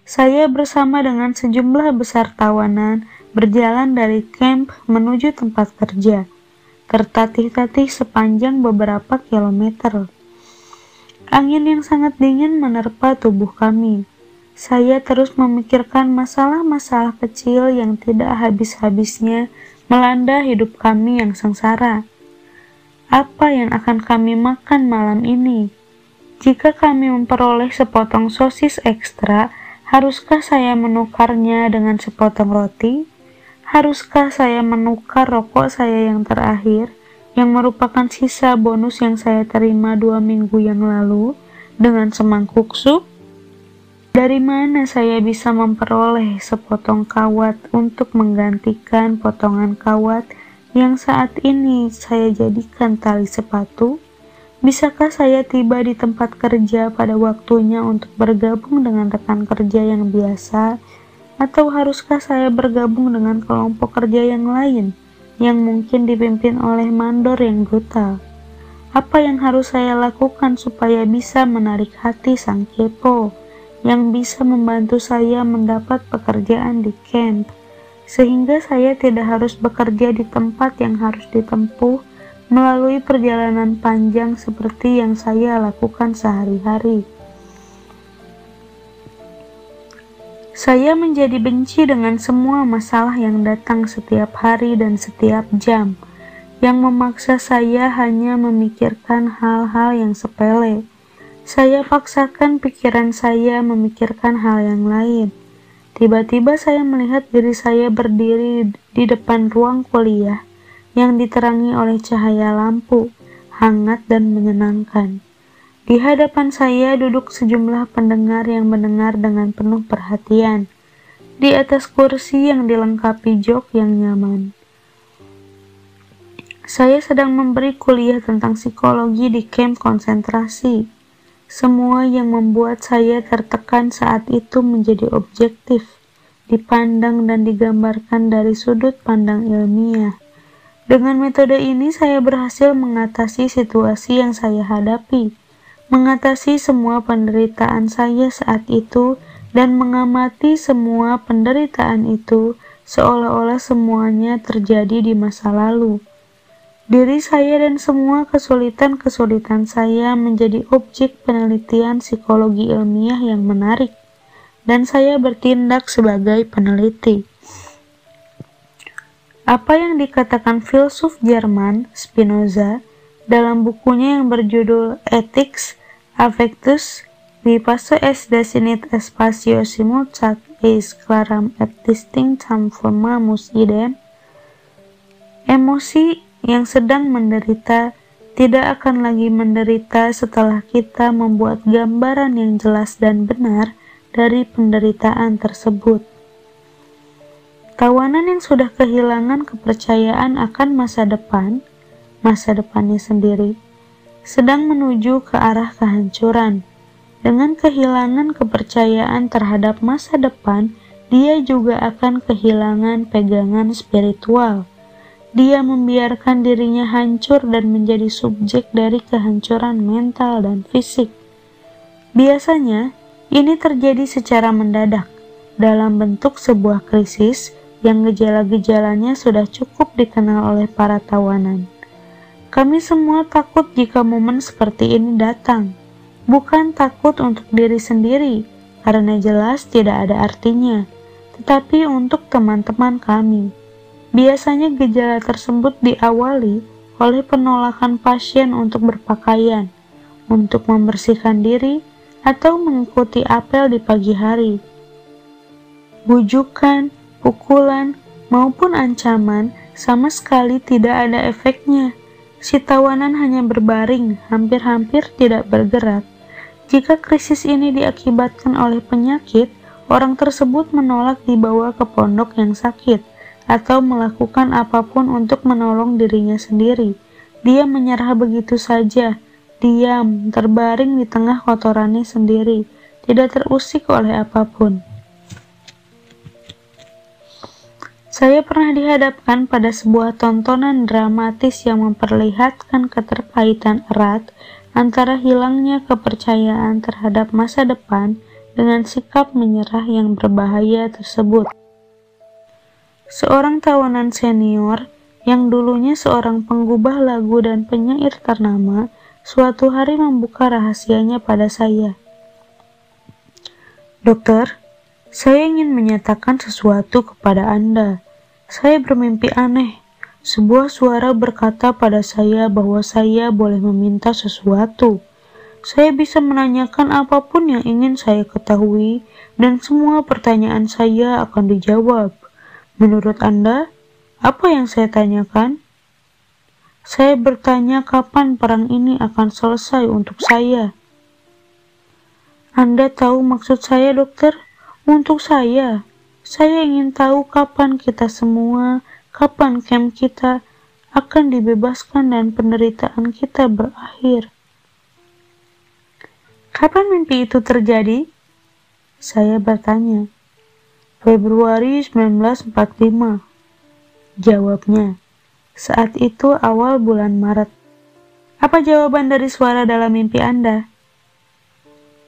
B: Saya bersama dengan sejumlah besar tawanan berjalan dari camp menuju tempat kerja, tertatih-tatih sepanjang beberapa kilometer. Angin yang sangat dingin menerpa tubuh kami. Saya terus memikirkan masalah-masalah kecil yang tidak habis-habisnya melanda hidup kami yang sengsara. Apa yang akan kami makan malam ini? Jika kami memperoleh sepotong sosis ekstra, haruskah saya menukarnya dengan sepotong roti? Haruskah saya menukar rokok saya yang terakhir, yang merupakan sisa bonus yang saya terima 2 minggu yang lalu, dengan semangkuk sup? Dari mana saya bisa memperoleh sepotong kawat untuk menggantikan potongan kawat yang saat ini saya jadikan tali sepatu? Bisakah saya tiba di tempat kerja pada waktunya untuk bergabung dengan rekan kerja yang biasa, atau haruskah saya bergabung dengan kelompok kerja yang lain yang mungkin dipimpin oleh mandor yang brutal? Apa yang harus saya lakukan supaya bisa menarik hati sang kepo yang bisa membantu saya mendapat pekerjaan di camp, sehingga saya tidak harus bekerja di tempat yang harus ditempuh melalui perjalanan panjang seperti yang saya lakukan sehari-hari? Saya menjadi benci dengan semua masalah yang datang setiap hari dan setiap jam, yang memaksa saya hanya memikirkan hal-hal yang sepele. Saya paksakan pikiran saya memikirkan hal yang lain. Tiba-tiba saya melihat diri saya berdiri di depan ruang kuliah yang diterangi oleh cahaya lampu, hangat dan menyenangkan. Di hadapan saya duduk sejumlah pendengar yang mendengar dengan penuh perhatian, di atas kursi yang dilengkapi jok yang nyaman. Saya sedang memberi kuliah tentang psikologi di kamp konsentrasi. Semua yang membuat saya tertekan saat itu menjadi objektif, dipandang dan digambarkan dari sudut pandang ilmiah. Dengan metode ini saya berhasil mengatasi situasi yang saya hadapi, mengatasi semua penderitaan saya saat itu, dan mengamati semua penderitaan itu seolah-olah semuanya terjadi di masa lalu. Diri saya dan semua kesulitan-kesulitan saya menjadi objek penelitian psikologi ilmiah yang menarik, dan saya bertindak sebagai peneliti. Apa yang dikatakan filsuf Jerman Spinoza dalam bukunya yang berjudul Ethics Affectus Vipace es definit espacio simultac eis claram et distinctam formamus idem, emosi yang sedang menderita tidak akan lagi menderita setelah kita membuat gambaran yang jelas dan benar dari penderitaan tersebut. Tawanan yang sudah kehilangan kepercayaan akan masa depannya sendiri, sedang menuju ke arah kehancuran. Dengan kehilangan kepercayaan terhadap masa depan, dia juga akan kehilangan pegangan spiritual. Dia membiarkan dirinya hancur dan menjadi subjek dari kehancuran mental dan fisik. Biasanya, ini terjadi secara mendadak, dalam bentuk sebuah krisis yang gejala-gejalanya sudah cukup dikenal oleh para tawanan. Kami semua takut jika momen seperti ini datang. Bukan takut untuk diri sendiri, karena jelas tidak ada artinya, tetapi untuk teman-teman kami. Biasanya gejala tersebut diawali oleh penolakan pasien untuk berpakaian, untuk membersihkan diri, atau mengikuti apel di pagi hari. Bujukan, pukulan, maupun ancaman sama sekali tidak ada efeknya. Si tawanan hanya berbaring, hampir-hampir tidak bergerak. Jika krisis ini diakibatkan oleh penyakit, orang tersebut menolak dibawa ke pondok yang sakit, atau melakukan apapun untuk menolong dirinya sendiri. Dia menyerah begitu saja, diam, terbaring di tengah kotorannya sendiri, tidak terusik oleh apapun. Saya pernah dihadapkan pada sebuah tontonan dramatis yang memperlihatkan keterkaitan erat antara hilangnya kepercayaan terhadap masa depan dengan sikap menyerah yang berbahaya tersebut. Seorang tawanan senior yang dulunya seorang penggubah lagu dan penyair ternama, suatu hari membuka rahasianya pada saya. "Dokter, saya ingin menyatakan sesuatu kepada Anda. Saya bermimpi aneh. Sebuah suara berkata pada saya bahwa saya boleh meminta sesuatu. Saya bisa menanyakan apapun yang ingin saya ketahui, dan semua pertanyaan saya akan dijawab. Menurut Anda, apa yang saya tanyakan?" "Saya bertanya kapan perang ini akan selesai untuk saya." "Anda tahu maksud saya, dokter? Untuk saya ingin tahu kapan kita semua, kapan camp kita akan dibebaskan dan penderitaan kita berakhir." "Kapan mimpi itu terjadi?" saya bertanya. "Februari 1945. Jawabnya. "Saat itu awal bulan Maret." "Apa jawaban dari suara dalam mimpi Anda?"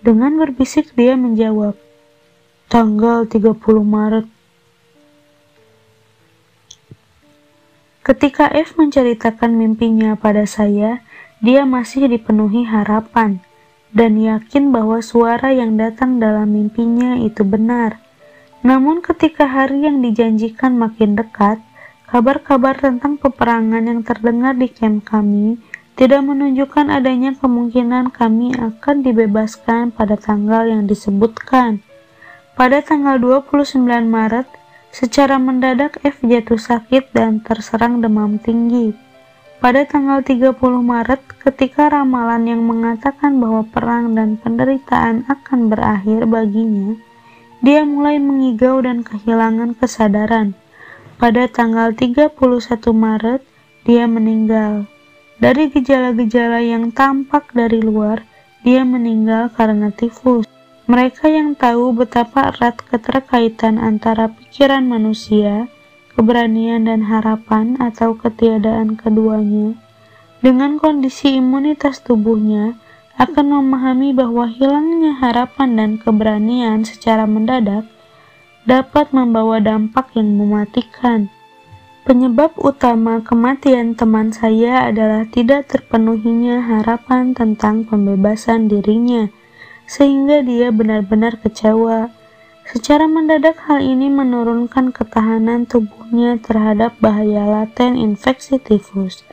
B: Dengan berbisik dia menjawab, "Tanggal 30 Maret. Ketika F menceritakan mimpinya pada saya, dia masih dipenuhi harapan dan yakin bahwa suara yang datang dalam mimpinya itu benar. Namun ketika hari yang dijanjikan makin dekat, kabar-kabar tentang peperangan yang terdengar di camp kami tidak menunjukkan adanya kemungkinan kami akan dibebaskan pada tanggal yang disebutkan. Pada tanggal 29 Maret, secara mendadak F jatuh sakit dan terserang demam tinggi. Pada tanggal 30 Maret, ketika ramalan yang mengatakan bahwa perang dan penderitaan akan berakhir baginya, dia mulai mengigau dan kehilangan kesadaran. Pada tanggal 31 Maret, dia meninggal. Dari gejala-gejala yang tampak dari luar, dia meninggal karena tifus. Mereka yang tahu betapa erat keterkaitan antara pikiran manusia, keberanian dan harapan atau ketiadaan keduanya, dengan kondisi imunitas tubuhnya, akan memahami bahwa hilangnya harapan dan keberanian secara mendadak dapat membawa dampak yang mematikan. Penyebab utama kematian teman saya adalah tidak terpenuhinya harapan tentang pembebasan dirinya, sehingga dia benar-benar kecewa. Secara mendadak hal ini menurunkan ketahanan tubuhnya terhadap bahaya laten infeksi tifus.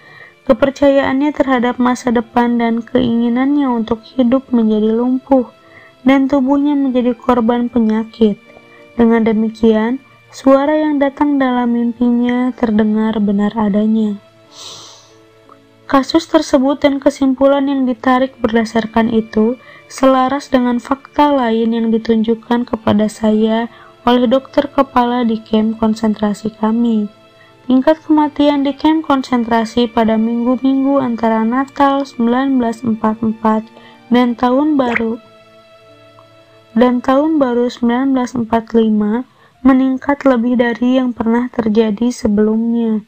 B: Kepercayaannya terhadap masa depan dan keinginannya untuk hidup menjadi lumpuh, dan tubuhnya menjadi korban penyakit. Dengan demikian, suara yang datang dalam mimpinya terdengar benar adanya. Kasus tersebut dan kesimpulan yang ditarik berdasarkan itu selaras dengan fakta lain yang ditunjukkan kepada saya oleh dokter kepala di kamp konsentrasi kami. Tingkat kematian di kamp konsentrasi pada minggu-minggu antara Natal 1944 dan Tahun Baru 1945 meningkat lebih dari yang pernah terjadi sebelumnya.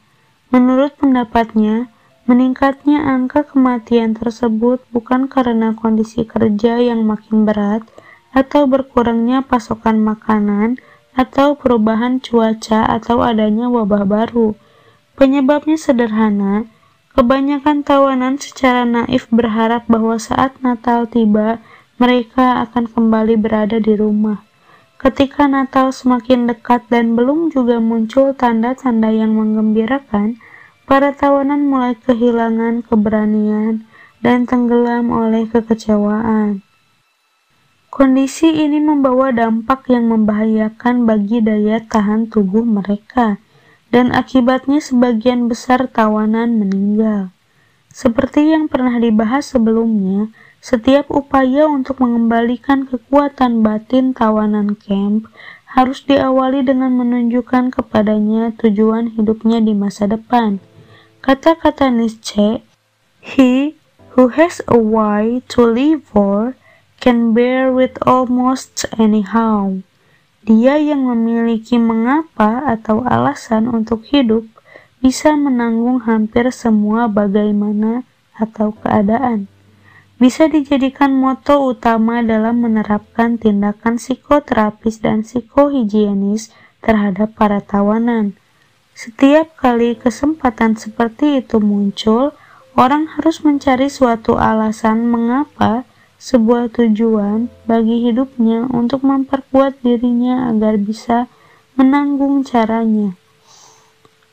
B: Menurut pendapatnya, meningkatnya angka kematian tersebut bukan karena kondisi kerja yang makin berat atau berkurangnya pasokan makanan atau perubahan cuaca atau adanya wabah baru. Penyebabnya sederhana, kebanyakan tawanan secara naif berharap bahwa saat Natal tiba, mereka akan kembali berada di rumah. Ketika Natal semakin dekat dan belum juga muncul tanda-tanda yang menggembirakan, Para tawanan mulai kehilangan keberanian dan tenggelam oleh kekecewaan. Kondisi ini membawa dampak yang membahayakan bagi daya tahan tubuh mereka, dan akibatnya sebagian besar tawanan meninggal. Seperti yang pernah dibahas sebelumnya, setiap upaya untuk mengembalikan kekuatan batin tawanan camp harus diawali dengan menunjukkan kepadanya tujuan hidupnya di masa depan. Kata-kata Nietzsche, "He who has a why to live for can bear with almost anyhow." Dia yang memiliki mengapa atau alasan untuk hidup bisa menanggung hampir semua bagaimana atau keadaan. Bisa dijadikan moto utama dalam menerapkan tindakan psikoterapis dan psikohigienis terhadap para tawanan. Setiap kali kesempatan seperti itu muncul, orang harus mencari suatu alasan mengapa, sebuah tujuan bagi hidupnya untuk memperkuat dirinya agar bisa menanggung caranya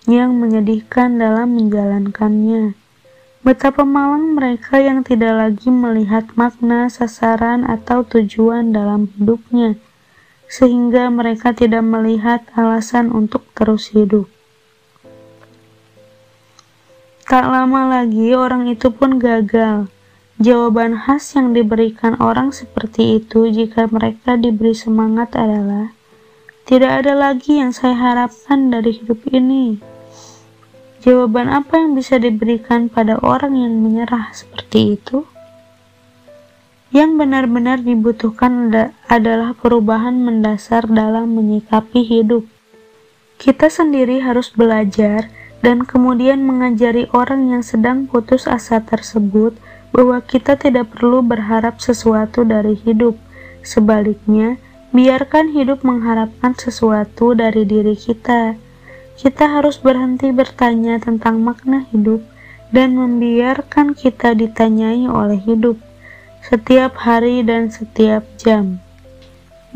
B: yang menyedihkan dalam menjalankannya. Betapa malang mereka yang tidak lagi melihat makna, sasaran, atau tujuan dalam hidupnya, sehingga mereka tidak melihat alasan untuk terus hidup. Tak lama lagi orang itu pun gagal. Jawaban khas yang diberikan orang seperti itu jika mereka diberi semangat adalah, "Tidak ada lagi yang saya harapkan dari hidup ini." Jawaban apa yang bisa diberikan pada orang yang menyerah seperti itu? Yang benar-benar dibutuhkan adalah perubahan mendasar dalam menyikapi hidup. Kita sendiri harus belajar dan kemudian mengajari orang yang sedang putus asa tersebut bahwa kita tidak perlu berharap sesuatu dari hidup. Sebaliknya, biarkan hidup mengharapkan sesuatu dari diri kita. Kita harus berhenti bertanya tentang makna hidup dan membiarkan kita ditanyai oleh hidup setiap hari dan setiap jam.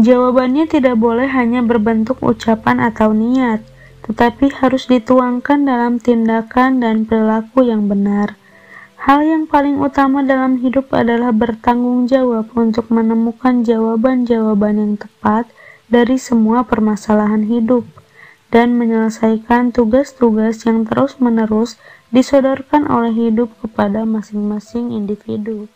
B: Jawabannya tidak boleh hanya berbentuk ucapan atau niat, tetapi harus dituangkan dalam tindakan dan perilaku yang benar. Hal yang paling utama dalam hidup adalah bertanggung jawab untuk menemukan jawaban-jawaban yang tepat dari semua permasalahan hidup, dan menyelesaikan tugas-tugas yang terus-menerus disodorkan oleh hidup kepada masing-masing individu.